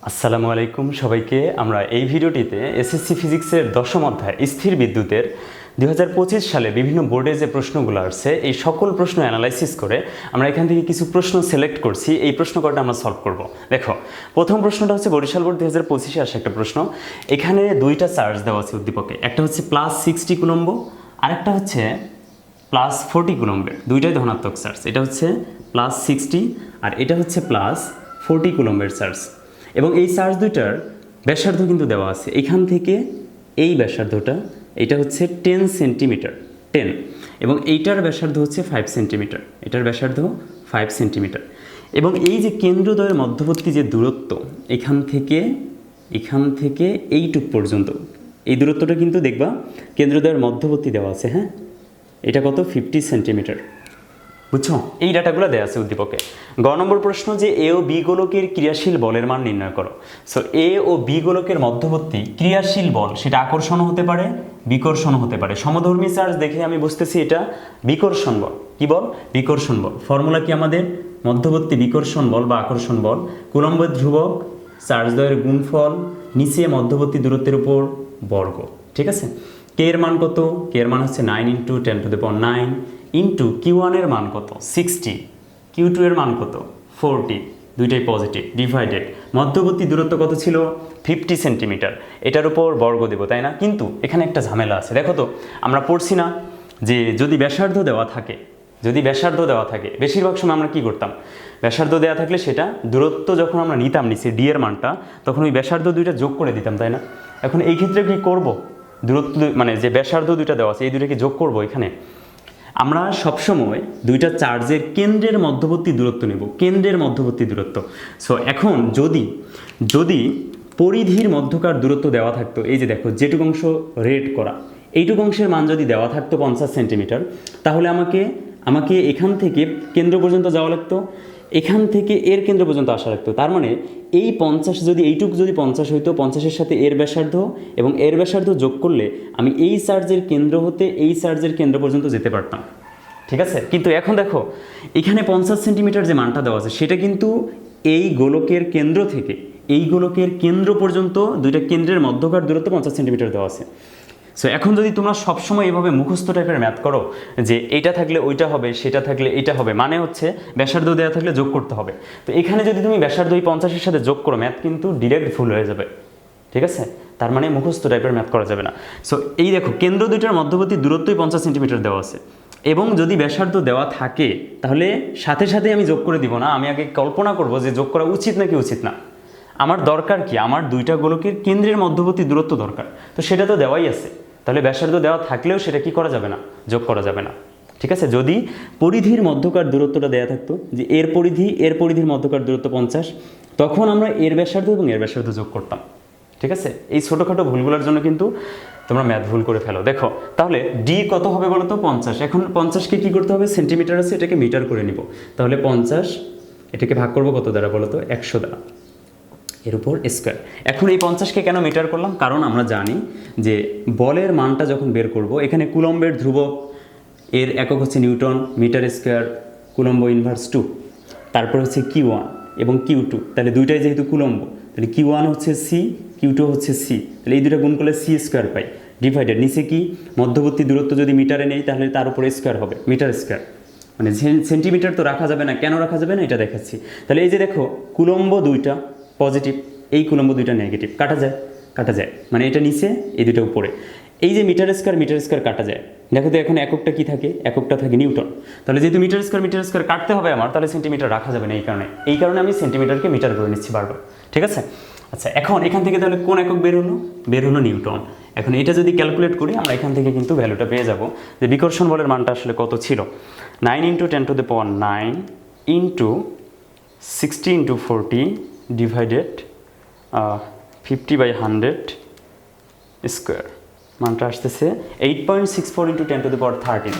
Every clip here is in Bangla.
আসসালামু আলাইকুম সবাইকে। আমরা এই ভিডিওটিতে এসএসসি ফিজিক্সের দশম অধ্যায় স্থির বিদ্যুতের 2025 সালে বিভিন্ন বোর্ডে যে প্রশ্নগুলো আসছে এই সকল প্রশ্ন অ্যানালাইসিস করে আমরা এখান থেকে কিছু প্রশ্ন সিলেক্ট করছি। এই প্রশ্ন কটা আমরা সলভ করব। দেখো, প্রথম প্রশ্নটা হচ্ছে বরিশাল বোর্ড 2025-এ আসা একটা প্রশ্ন। এখানে দুইটা চার্জ দেওয়া আছে উদ্দীপকে, একটা হচ্ছে +60 কুলম্ব আর একটা হচ্ছে +40 কুলম্বের। দুইটাই ধনাত্মক চার্জ। এটা হচ্ছে +60 আর এটা হচ্ছে +40 কুলম্বের চার্জ। এবং এই চার্জ দুইটার ব্যাসার্ধ কিন্তু দেওয়া আছে। এখান থেকে এই ব্যাসার্ধটা, এটা হচ্ছে 10 সেন্টিমিটার, 10, এবং এইটার ব্যাসার্ধ হচ্ছে 5 সেন্টিমিটার, এটার ব্যাসার্ধ 5 সেন্টিমিটার। এবং এই যে কেন্দ্রদ্বয়ের মধ্যবর্তী যে দূরত্ব, এখান থেকে এইটুক পর্যন্ত, এই দূরত্বটা কিন্তু দেখবা কেন্দ্রদ্বয়ের মধ্যবর্তী দেওয়া আছে। হ্যাঁ, এটা কত? 50 সেন্টিমিটার। বুঝছো? এই ডাটাগুলো দেওয়া আছে উদ্দীপকে। গ নম্বর প্রশ্ন যে এ ও বি গোলকের ক্রিয়াশীল বলের মান নির্ণয় করো। সো এ ও বি গোলকের মধ্যবর্তী ক্রিয়াশীল বল, সেটা আকর্ষণ হতে পারে, বিকর্ষণ হতে পারে। সমধর্মী চার্জ দেখে আমি বুঝতেছি এটা বিকর্ষণ বল। কি বল? বিকর্ষণ বল। ফর্মুলা কি আমাদের? মধ্যবর্তী বিকর্ষণ বল বা আকর্ষণ বল কুলম্বের ধ্রুবক চার্জদ্বয়ের গুণফল নিচে মধ্যবর্তী দূরত্বের উপর বর্গ। ঠিক আছে? কে এর মান কত? কে এর মান হচ্ছে 9 × 10⁹ ইন্টু Q1 এর মান কত? 60, Q2 এর মান কত? 40, দুইটাই পজিটিভ, ডিভাইডেড মধ্যবর্তী দূরত্ব কত ছিল? 50 সেন্টিমিটার। এটার উপর বর্গ দেব, তাই না? কিন্তু এখানে একটা ঝামেলা আছে। দেখো তো, আমরা পড়ছি না যে যদি ব্যাসার্ধ দেওয়া থাকে, বেশিরভাগ সময় আমরা কি করতাম? ব্যাসার্ধ দেওয়া থাকলে সেটা দূরত্ব যখন আমরা নিতাম নিচে ডি এর মানটা, তখন ওই ব্যাসার্ধ দুইটা যোগ করে দিতাম, তাই না? এখন এই ক্ষেত্রে কি করব? দূরত্ব মানে যে ব্যাসার্ধ দুইটা দেওয়া আছে এই দুইটাকে যোগ করব। এখানে আমরা সবসময় দুইটা চার্জের কেন্দ্রের মধ্যবর্তী দূরত্ব নেব, কেন্দ্রের মধ্যবর্তী দূরত্ব। সো এখন যদি পরিধির মধ্যকার দূরত্ব দেওয়া থাকতো, এই যে দেখো যেটুকু অংশ রেড করা, এইটুকু অংশের মান যদি দেওয়া থাকতো 50 সেন্টিমিটার, তাহলে আমাকে এখান থেকে কেন্দ্র পর্যন্ত যাওয়া লাগতো, এখান থেকে এর কেন্দ্র পর্যন্ত আসা লাগতো। তার মানে এই 50 যদি এইটুকু যদি 50 হইতো, 50-এর সাথে এর ব্যাসার্ধ এবং এর ব্যাসার্ধ যোগ করলে আমি এই চার্জের কেন্দ্র হতে এই চার্জের কেন্দ্র পর্যন্ত যেতে পারতাম। ঠিক আছে? কিন্তু এখন দেখো এখানে 50 সেন্টিমিটার যে মানটা দেওয়া আছে সেটা কিন্তু এই গোলকের কেন্দ্র থেকে এই গোলকের কেন্দ্র পর্যন্ত দুইটা কেন্দ্রের মধ্যকার দূরত্ব 50 সেন্টিমিটার দেওয়া আছে। সো এখন যদি তোমরা সবসময় এভাবে মুখস্থ টাইপের ম্যাথ করো যে এটা থাকলে ওইটা হবে, সেটা থাকলে এটা হবে, মানে হচ্ছে ব্যাসার্ধ দেওয়া থাকলে যোগ করতে হবে, তো এখানে যদি তুমি ব্যাসার্ধ এই 50-এর সাথে যোগ করো, ম্যাথ কিন্তু ডিরেক্ট ভুল হয়ে যাবে। ঠিক আছে? তার মানে মুখস্থ টাইপের ম্যাথ করা যাবে না। সো এই দেখো কেন্দ্র দুইটার মধ্যবর্তী দূরত্বই 50 সেন্টিমিটার দেওয়া আছে, এবং যদি ব্যাসার্ধ দেওয়া থাকে তাহলে সাথে সাথে আমি যোগ করে দিব না, আমি আগে কল্পনা করব যে যোগ করা উচিত নাকি উচিত না। আমার দরকার কি? আমার দুইটা গোলকের কেন্দ্রের মধ্যবর্তী দূরত্ব দরকার, তো সেটা তো দেওয়াই আছে। তাহলে ব্যাসার্ধ দেওয়া থাকলেও সেটা কি করা যাবে না? যোগ করা যাবে না। ঠিক আছে? যদি পরিধির মধ্যকার দূরত্বটা দেওয়া থাকতো যে এর পরিধির মধ্যকার দূরত্ব 50, তখন আমরা এর ব্যাসার্ধ এবং এর ব্যাসার্ধ যোগ করতাম। ঠিক আছে? এই ছোটোখাটো ভুলগুলোর জন্য কিন্তু তোমরা ম্যাথ ভুল করে ফেলো। দেখো তাহলে ডি কত হবে বলো তো? 50। এখন 50কে কী করতে হবে? সেন্টিমিটার আছে, এটাকে মিটার করে নিব। তাহলে 50 এটাকে ভাগ করবো কত দ্বারা বলো তো? 100 দ্বারা, এর উপর স্কোয়ার। এখন এই 50কে কেন মিটার করলাম? কারণ আমরা জানি যে বলের মানটা যখন বের করব, এখানে কুলম্বের ধ্রুবক এর একক হচ্ছে newton, metre square coulomb inverse 2, তারপর হচ্ছে Q1 এবং Q2, তাহলে দুইটাই যেহেতু কুলম্ব, তাহলে Q1 হচ্ছে C, Q2 হচ্ছে C, তাহলে এই দুটো গুণ করলে C স্কোয়ার পাই, ডিভাইডেড নিচে কি মধ্যবর্তী দূরত্ব যদি মিটারে নেই তাহলে তার উপরে স্কোয়ার হবে, মিটার স্কোয়ার। মানে সেন্টিমিটার তো রাখা যাবে না, কেন রাখা যাবে না এটা দেখাচ্ছি। তাহলে এই যে দেখো কুলম্ব দুইটা পজিটিভ, এই কুলম্ব দুইটা নেগেটিভ, কাটা যায়, মানে এটা নিচে এই দুটো উপরে। এই যে মিটার স্কোয়ার কাটা যায়, দেখো তো এখন এককটা কি থাকে? এককটা থাকে নিউটন। তাহলে যেহেতু মিটার স্কোয়ার কাটতে হবে আমার, তাহলে সেন্টিমিটার রাখা যাবে না। এই কারণে আমি সেন্টিমিটারকে মিটার করে নিচ্ছি বারবার। ঠিক আছে? আচ্ছা, এখন এখান থেকে তাহলে কোন একক বের হলো নিউটন। এখন এটা যদি ক্যালকুলেট করি আমরা এখান থেকে কিন্তু ভ্যালুটা পেয়ে যাব যে বিকর্ষণ বলের মানটা আসলে কত ছিল। 9 × 10⁹ ইন্টু 60 × 40 ডিভাইডেড 50/100 স্কোয়ার, মানটা আসতেছে 8.64 × 10⁻13,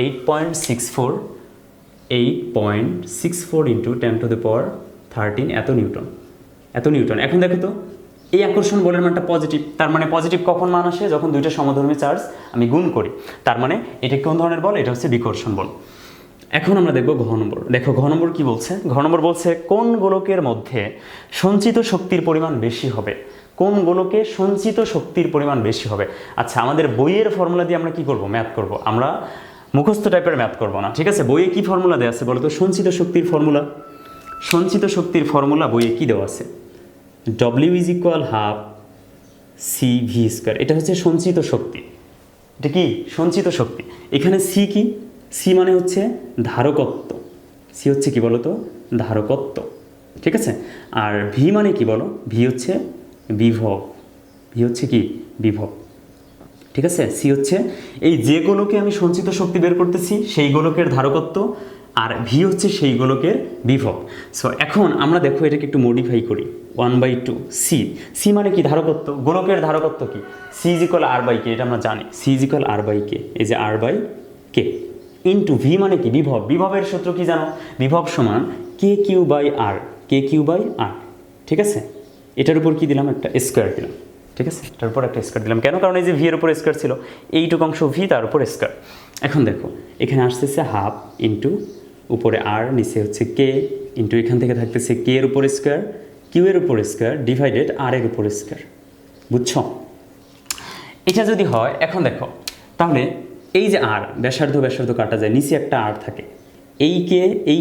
8.64 × 10⁻13 এত নিউটন। এখন দেখো তো এই আকর্ষণ বলের মানটা পজিটিভ, তার মানে পজিটিভ কখন মান আসে? যখন দুইটা সমধর্মী চার্জ আমি গুণ করি। তার মানে এটা কোন ধরনের বল? এটা হচ্ছে বিকর্ষণ বল। এখন আমরা দেখব ঘ নম্বর। দেখো ঘ নম্বর কি বলছে, ঘ নম্বর বলছে কোন গোলকের মধ্যে সঞ্চিত শক্তির পরিমাণ বেশি হবে, কোন গোলকে সঞ্চিত শক্তির পরিমাণ বেশি হবে। আচ্ছা, আমাদের বইয়ের ফর্মুলা দিয়ে আমরা কি করব, ম্যাথ করব, আমরা মুখস্থ টাইপের ম্যাথ করব না, ঠিক আছে। বইয়ে কি ফর্মুলা দেওয়া আছে বলো তো, সঞ্চিত শক্তির ফর্মুলা, সঞ্চিত শক্তির ফর্মুলা বইয়ে কি দেওয়া আছে, W is equal half CV square, এটা হচ্ছে সঞ্চিত শক্তি, এটা কি সঞ্চিত শক্তি। এখানে সি কি, সি মানে হচ্ছে ধারকত্ব, সি হচ্ছে কি বলো তো ধারকত্ব, ঠিক আছে। আর ভি মানে কি বলো, ভি হচ্ছে বিভব, ভি হচ্ছে কি বিভব, ঠিক আছে। সি হচ্ছে এই যে গোলকে আমি সঞ্চিত শক্তি বের করতেছি সেই গোলকের ধারকত্ব, আর ভি হচ্ছে সেই গোলকের বিভব। সো এখন আমরা দেখো এটাকে একটু মডিফাই করি, 1/2 সি, সি মানে কি ধারকত্ব, গোলকের ধারকত্ব কি, C is equal R by K, এটা আমরা জানি, C is equal R by K, এই যে R by K, into V মানে কি বিভব, বিভবের সূত্র কি জানো, বিভব সমান K Q by R, K Q by R, ঠিক আছে। এটার উপর কি দিলাম, একটা স্কোয়ার দিলাম, ঠিক আছে, এটার উপর একটা স্কোয়ার দিলাম, কেন, কারণ এই যে ভি এর উপর স্কোয়ার ছিল, এইটুকু অংশ ভি তার উপর স্কোয়ার। এখন দেখো এখানে আসতেছে হাফ ইন্টু উপরে আর, নিচে হচ্ছে কে, ইন্টু এখান থেকে থাকতেছে কে এর উপর স্কোয়ার, কিউ এর উপর স্কোয়ার, ডিভাইডেড আর এর উপর স্কোয়ার, বুঝছো। এটা যদি হয়, এখন দেখো তাহলে এই যে আর ব্যাসার্ধ ব্যাসার্ধ কাটা যায়, নিচে একটা আর থাকে, এই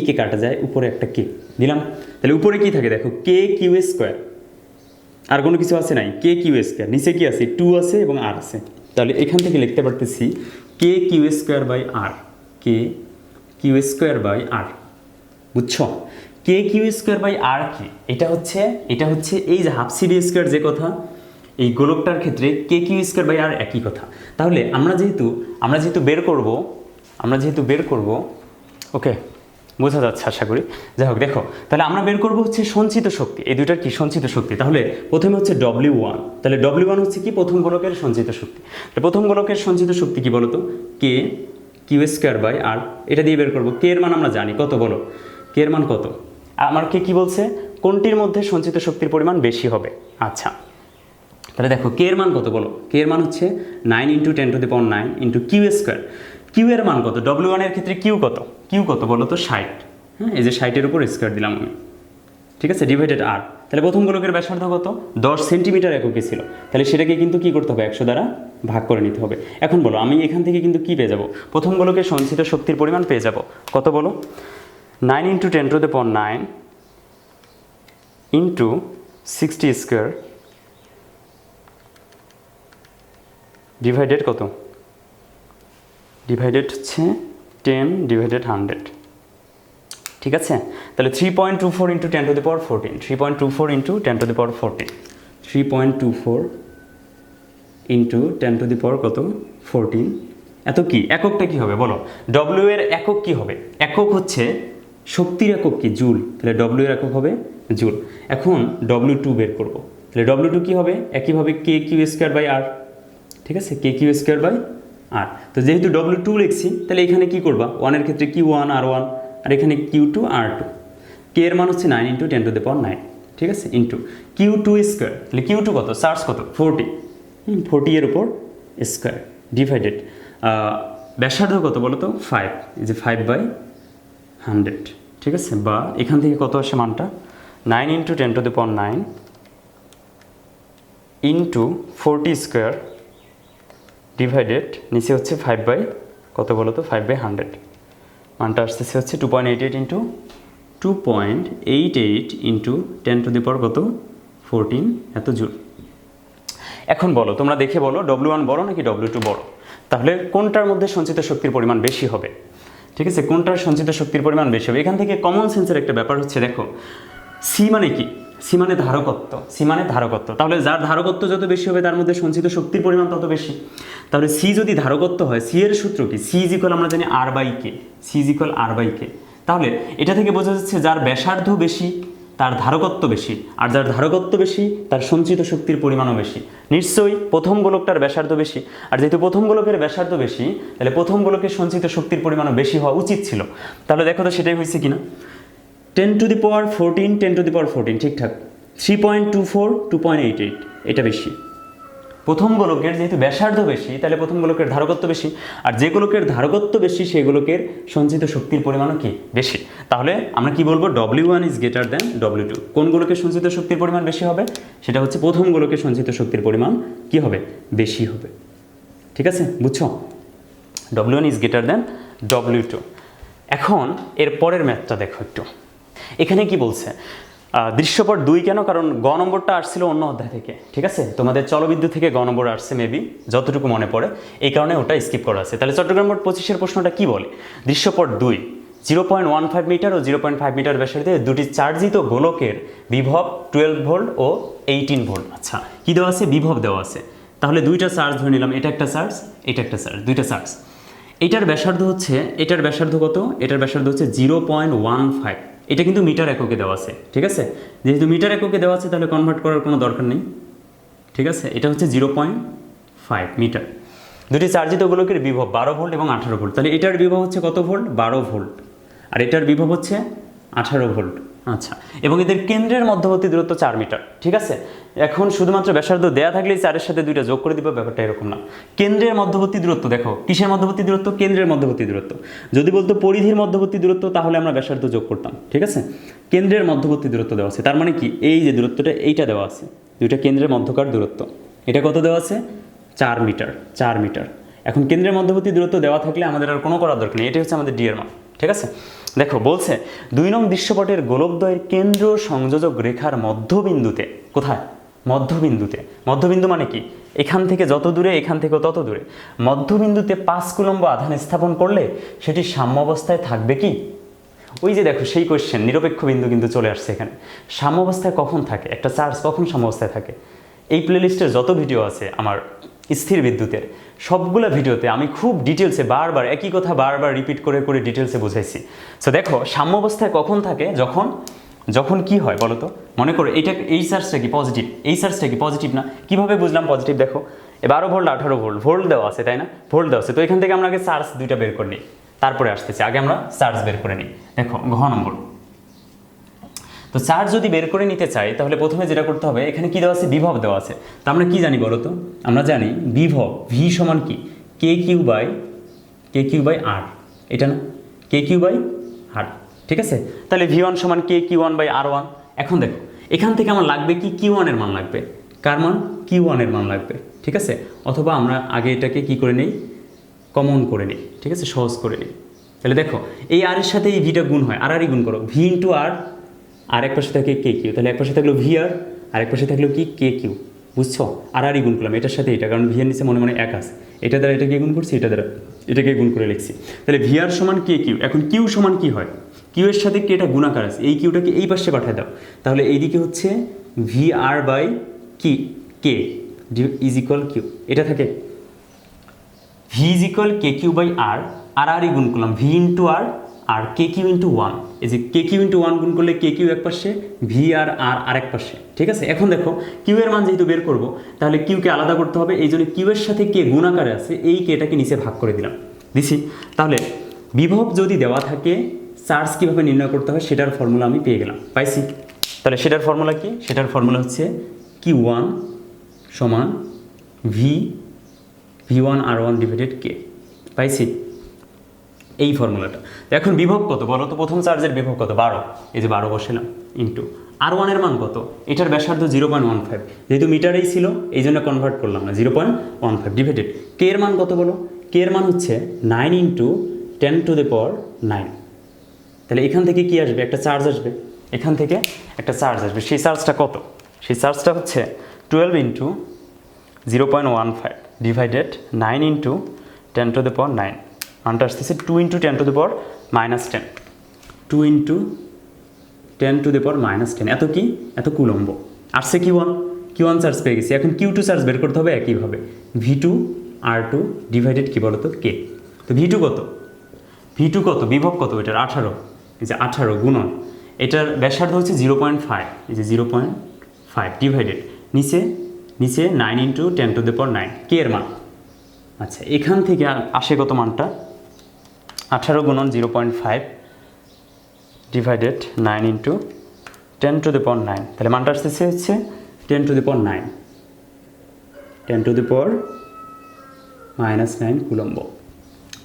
কে কাটা যায়, উপরে একটা কে দিলাম, তাহলে উপরে কি থাকে দেখো কে কিউ স্কোয়ার, আর কোনো কিছু আছে নাই, কে কিউ স্কোয়ার, নিচে কি আছে 2 আছে এবং আর আছে, তাহলে এখান থেকে লিখতে পারতেছি K Q square by R, K Q square by R, বুঝছো। K Q square by R কি, এটা হচ্ছে এই যে হাফ সিডি স্কোয়ার যে কথা, এই গোলকটার ক্ষেত্রে কে কিউ স্কোয়ার বাই আর একই কথা। তাহলে আমরা যেহেতু বের করব, ওকে বোঝা যাচ্ছে আশা করি, যাই হোক দেখো তাহলে আমরা বের করব হচ্ছে সঞ্চিত শক্তি, এই দুইটার কি সঞ্চিত শক্তি। তাহলে প্রথমে হচ্ছে W1, তাহলে W1 হচ্ছে কি প্রথম গোলকের সঞ্চিত শক্তি, প্রথম গোলকের সঞ্চিত শক্তি কি বলতো, কে কিউ স্কোয়ার বাই আর, এটা দিয়ে বের করবো। কে এর মান আমরা জানি কত, বলো কে এর মান কত, আমাকে কি বলছে কোনটির মধ্যে সঞ্চিত শক্তির পরিমাণ বেশি হবে। আচ্ছা তাহলে দেখো কে এর মান কত বলো, কে এর মান হচ্ছে 9 × 10⁹ ইন্টু কিউ স্কোয়ার, কিউ এর মান কত, W1 এর ক্ষেত্রে কিউ কত বলো তো 60, হ্যাঁ এই যে 60-এর উপর স্কোয়ার দিলাম আমি, ঠিক আছে, ডিভাইডেড আর। তাহলে প্রথম গোলকের ব্যাসার্ধ কত, 10 সেন্টিমিটার এককে ছিল, তাহলে সেটাকে কিন্তু কি করতে হবে 100 দ্বারা ভাগ করে নিতে হবে। এখন বলো আমি এখান থেকে কিন্তু কি পেয়ে যাব, প্রথম গোলকের সঞ্চিত শক্তির পরিমাণ পেয়ে যাব কত বলো, 9 × 10⁹ ইন্টু 60 স্কোয়ার ডিভাইডেড কত, ডিভাইডেড হচ্ছে 10/100, ঠিক আছে। তাহলে 3.24 × 10⁻14, 3.24 × 10⁻14, 3.24 × 10⁻14, এত কি এককটা কি হবে বলো, W এর একক কি হবে, একক হচ্ছে শক্তির একক কি জুল, তাহলে W এর একক হবে জুল। এখন W2 বের করব, তাহলে W2 কি হবে, একইভাবে কে কিউ স্কোয়ার বাই আর, ঠিক আছে, কে কিউ স্কোয়ার বাই আর। তো যেহেতু W2 লিখছি তাহলে এখানে কি করবা, 1 এর ক্ষেত্রে Q1 R1, আর এখানে Q2 R2, কে এর মান হচ্ছে 9 × 10⁹, ঠিক আছে, ইন্টু Q2 স্কোয়ার, তাহলে Q2 কত, চার্জ কত 40, 40 এর উপর স্কোয়ার ডিভাইডেড ব্যাসার্ধ কত বলো তো 5, এই যে 5/100, ঠিক আছে, বা এখান থেকে কত আসে মানটা 9 × 10⁹ ইন্টু 40 স্কোয়ার ডিভাইডেড নিচে হচ্ছে 5 কত বলো তো 5/100, মানটা আসতেছে হচ্ছে 2.88 × 2.88 × 10⁻14 কত 14 এত জুল। এখন বলো তোমরা দেখে বলো W1 বড় নাকি W2 বড়, তাহলে কোনটার মধ্যে সঞ্চিত শক্তির পরিমাণ বেশি হবে, ঠিক আছে, কোনটার সঞ্চিত শক্তির পরিমাণ বেশি হবে। এখান থেকে কমন সেন্সের একটা ব্যাপার হচ্ছে, দেখো সি মানে কি, সি মানে ধারকত্ব, তাহলে যার ধারকত্ব যত বেশি হবে তার মধ্যে সঞ্চিত শক্তির পরিমাণ তত বেশি। তাহলে সি যদি ধারকত্ব হয়, সি এর সূত্র কি, সি ইজ ইকুয়াল আমরা জানি R/K, C is equal R/K। তাহলে এটা থেকে বোঝা যাচ্ছে যার ব্যাসার্ধ বেশি তার ধারকত্ব বেশি, আর যার ধারকত্ব বেশি তার সঞ্চিত শক্তির পরিমাণও বেশি। নিশ্চয়ই প্রথম গোলকটার ব্যাসার্ধ বেশি, আর যেহেতু প্রথম গোলকের ব্যাসার্ধ বেশি তাহলে প্রথম গোলকের সঞ্চিত শক্তির পরিমাণও বেশি হওয়া উচিত ছিল। তাহলে দেখো তো সেটাই হয়েছে কিনা, 10⁻14 ঠিকঠাক, 3.24 2.88 এটা বেশি, প্রথম গোলকের যেহেতু ব্যাসার্ধ বেশি, তাহলে প্রথম গোলকের ধারকত্ব বেশি, আর যে গোলকের ধারকত্ব বেশি সেই গোলকের সঞ্চিত শক্তির পরিমাণও কি বেশি। তাহলে আমরা কি বলবো, W1 is greater than W2। কোন গোলকের সঞ্চিত শক্তির পরিমাণ বেশি হবে? সেটা হচ্ছে প্রথম গোলকের সঞ্চিত শক্তির পরিমাণ কি হবে, বেশি হবে। ঠিক আছে, বুঝছো? W1 is greater than W2। এখন এর পরের ম্যাথটা দেখো একটু। এখানে কি বলছে, দৃশ্যপট 2 কেন? কারণ গ নম্বরটা আসছিল অন্য অধ্যায় থেকে। ঠিক আছে, তোমাদের চলবিদ্যুৎ থেকে গ নম্বর আসছে মেবি, যতটুকু মনে পড়ে, এই কারণে ওটা স্কিপ করা আছে। তাহলে চট্টগ্রাম বোর্ড 25-এর প্রশ্নটা কি বলে, দৃশ্যপট 2 0.15 মিটার ও 0.5 মিটার ব্যাসার্ধে দুটি চার্জিত গোলকের বিভব 12 ভোল্ট ও 18 ভোল্ট। আচ্ছা, কি দেওয়া আছে? বিভব দেওয়া আছে। তাহলে দুইটা চার্জ ধরে নিলাম, এটা একটা চার্জ, এটা একটা চার্জ, দুইটা চার্জ। এটার ব্যাসার্ধ হচ্ছে, এটার ব্যাসার্ধ কত? এটার ব্যাসার্ধ হচ্ছে 0.15। এটা কিন্তু মিটার এককে দেওয়া আছে। ঠিক আছে, যেহেতু মিটার এককে দেওয়া আছে তাহলে কনভার্ট করার কোনো দরকার নেই। ঠিক আছে, এটা হচ্ছে 0.5 মিটার। দুটি চার্জিত গোলকের বিভব 12 ভোল্ট এবং 18 ভোল্ট। তাহলে এটার বিভব হচ্ছে কত ভোল্ট? 12 ভোল্ট। আর এটার বিভব হচ্ছে 18 ভোল্ট। আচ্ছা, এবং এদের কেন্দ্রের মধ্যবর্তী দূরত্ব 4 মিটার। ঠিক আছে, এখন শুধুমাত্র ব্যাসার্ধ দেয়া থাকলেই 4-এর সাথে 2টা যোগ করে দিবে, ব্যাপারটা এরকম না। কেন্দ্রের মধ্যবর্তী দূরত্ব দেখো, কিসের মধ্যবর্তী দূরত্ব? কেন্দ্রের মধ্যবর্তী দূরত্ব। যদি বলতো পরিধির মধ্যবর্তী দূরত্ব তাহলে আমরা ব্যাসার্ধ যোগ করতাম। ঠিক আছে, কেন্দ্রের মধ্যবর্তী দূরত্ব দেওয়া আছে, তার মানে কি, এই যে দূরত্বটা এইটা দেওয়া আছে, দুইটা কেন্দ্রের মধ্যকার দূরত্ব, এটা কত দেওয়া আছে? 4 মিটার। 4 মিটার। এখন কেন্দ্রের মধ্যবর্তী দূরত্ব দেওয়া থাকলে আমাদের আর কোনো করার দরকার নেই, এটাই হচ্ছে আমাদের ডি এর মান। ঠিক আছে, দেখো বলছে 2 নং দৃশ্যপটের গোলকদ্বয়ের কেন্দ্র সংযোজক রেখার মধ্যবিন্দুতে, কোথায়? মধ্যবিন্দুতে। মধ্যবিন্দু মানে কি? এখান থেকে যত দূরে, এখান থেকেও তত দূরে। মধ্যবিন্দুতে 5 কুলম্ব আধান স্থাপন করলে সেটি সাম্য অবস্থায় থাকবে কি? ওই যে দেখো সেই কোয়েশ্চেন, নিরপেক্ষ বিন্দু কিন্তু চলে আসছে এখানে। সাম্য অবস্থায় কখন থাকে একটা চার্জ, কখন সাম্য অবস্থায় থাকে? এই প্লেলিস্টের যত ভিডিও আছে আমার স্থির বিদ্যুতের, সবগুলো ভিডিওতে আমি খুব ডিটেলসে বারবার একই কথা বারবার রিপিট করে করে ডিটেলসে বুঝাইছি। সো দেখো, সাম্য অবস্থায় কখন থাকে? যখন কি হয় বলো তো? মনে করো এটা, এই চার্জটা কি পজিটিভ, এই চার্জটা কি পজিটিভ না? কিভাবে বুঝলাম পজিটিভ? দেখো 12 ভোল্ট 18 ভোল্ট, ভোল্ট দেওয়া আছে তাই না? ভোল্ট দেওয়া আছে, তো এখান থেকে আমরা আগে চার্জ দুইটা বের করে নিই, তারপরে আসতেছি। আগে আমরা চার্জ বের করে নিই। দেখো ঘ নম্বর, তো চার্জ যদি বের করে নিতে চাই তাহলে প্রথমে যেটা করতে হবে, এখানে কি দেওয়া আছে? বিভব দেওয়া আছে। তো আমরা কি জানি বলো তো? আমরা জানি বিভব ভি সমান কি, কে কিউ বাই আর, এটা না, কে কিউ বাই আর। ঠিক আছে, তাহলে V1 সমান কে কিউ1 বাই R1। এখন দেখো এখান থেকে আমার লাগবে কি, কিউ1 এর মান লাগবে। কার মান? কিউ1 এর মান লাগবে। ঠিক আছে, অথবা আমরা আগে এটাকে কি করে নিই, কমন করে নিই। ঠিক আছে, সহজ করে নিই। তাহলে দেখো এই আর এর সাথে এই ভিটা গুণ হয়, আরই গুণ করো, ভি ইন্টু আর, আর এক পাশে থাকে কে কিউ, তাহলে এক পাশে থাকলো ভি আর, আর এক পাশে থাকলো কি, কে কিউ। বুঝছো? আরই গুণ করলাম এটার সাথে এটা, কারণ ভি এর নিচে মনে মনে এক আছে, এটা দ্বারা এটাকে গুণ করছি, এটা দ্বারা এটাকে গুণ করে লিখছি। তাহলে ভি আর সমান কে কিউ। এখন কিউ সমান কি হয়? কিউ এর সাথে কেটা গুণাকার আছে, এই কিউটাকে এই পাশে পাঠিয়ে দাও, তাহলে এইদিকে হচ্ছে ভি আর বাই কি, কে ইজ ইকুয়াল কিউ। এটা থাকে V is equal K Q by R, আরই গুণ করলাম V into R, R K Q into 1। এই যে কে কিউ ইন্টু 1 গুণ করলে কে কিউ এক পাশে, ভি আর আর আরেক পাশে। ঠিক আছে, এখন দেখো কিউ এর মান যেহেতু বের করবো তাহলে কিউকে আলাদা করতে হবে, এই জন্য কিউ এর সাথে কে গুণাকারে আছে, এই কেটাকে নিচে ভাগ করে দিলাম, দিছি। তাহলে বিভব যদি দেওয়া থাকে চার্জ কীভাবে নির্ণয় করতে হয় সেটার ফর্মুলা আমি পেয়ে গেলাম, পাইছি। তাহলে সেটার ফর্মুলা কি? সেটার ফর্মুলা হচ্ছে কিউ1 সমান ভি1 আর1 ডিভাইডেড কে, পাইছি এই ফর্মুলাটা। এখন বিভব কত বলো তো? প্রথম চার্জের বিভব কত? 12, এই যে 12 বসালাম, ইন্টু আর1 এর মান কত? এটার ব্যাসার্ধ 0.15, যেহেতু মিটারেই ছিল এই জন্য কনভার্ট করলাম না, 0.15 ডিভাইডেড কে এর মান কত বলো? কে এর মান হচ্ছে 9 ইন্টু 10⁹। তাহলে এখান থেকে কি আসবে? একটা চার্জ আসবে, এখান থেকে একটা চার্জ আসবে। সেই চার্জটা কত? সেই চার্জটা হচ্ছে 12 ইন্টু 0.15 ডিভাইডেড 9 ইন্টু 10⁹। মানটা আসতেছে 2 ইন্টু 10⁻⁻10, 2 ইন্টু 10⁻⁻10, এত কি? এত কুলম্ব। আসছে কিউ1 চার্জ পেয়ে গেছি। এখন কিউ2 চার্জ বের করতে হবে একইভাবে, ভি2 আর2 ডিভাইডেড কি বলো তো, কে। তো ভি2 কত? বিভব কত? এটার 18, এই যে 18 গুণন এটার ব্যাসার্ধ হচ্ছে 0.5, এই যে 0.5 ডিভাইডেড নিচে 9 ইন্টু 10⁹, কে এর মান। আচ্ছা, এখান থেকে আসে কত মানটা? 18 গুণন 0.5 ডিভাইডেড 9 ইন্টু 10⁹। তাহলে মানটা আসতেছে হচ্ছে 10⁹। 10⁻⁹ কুলম্ব।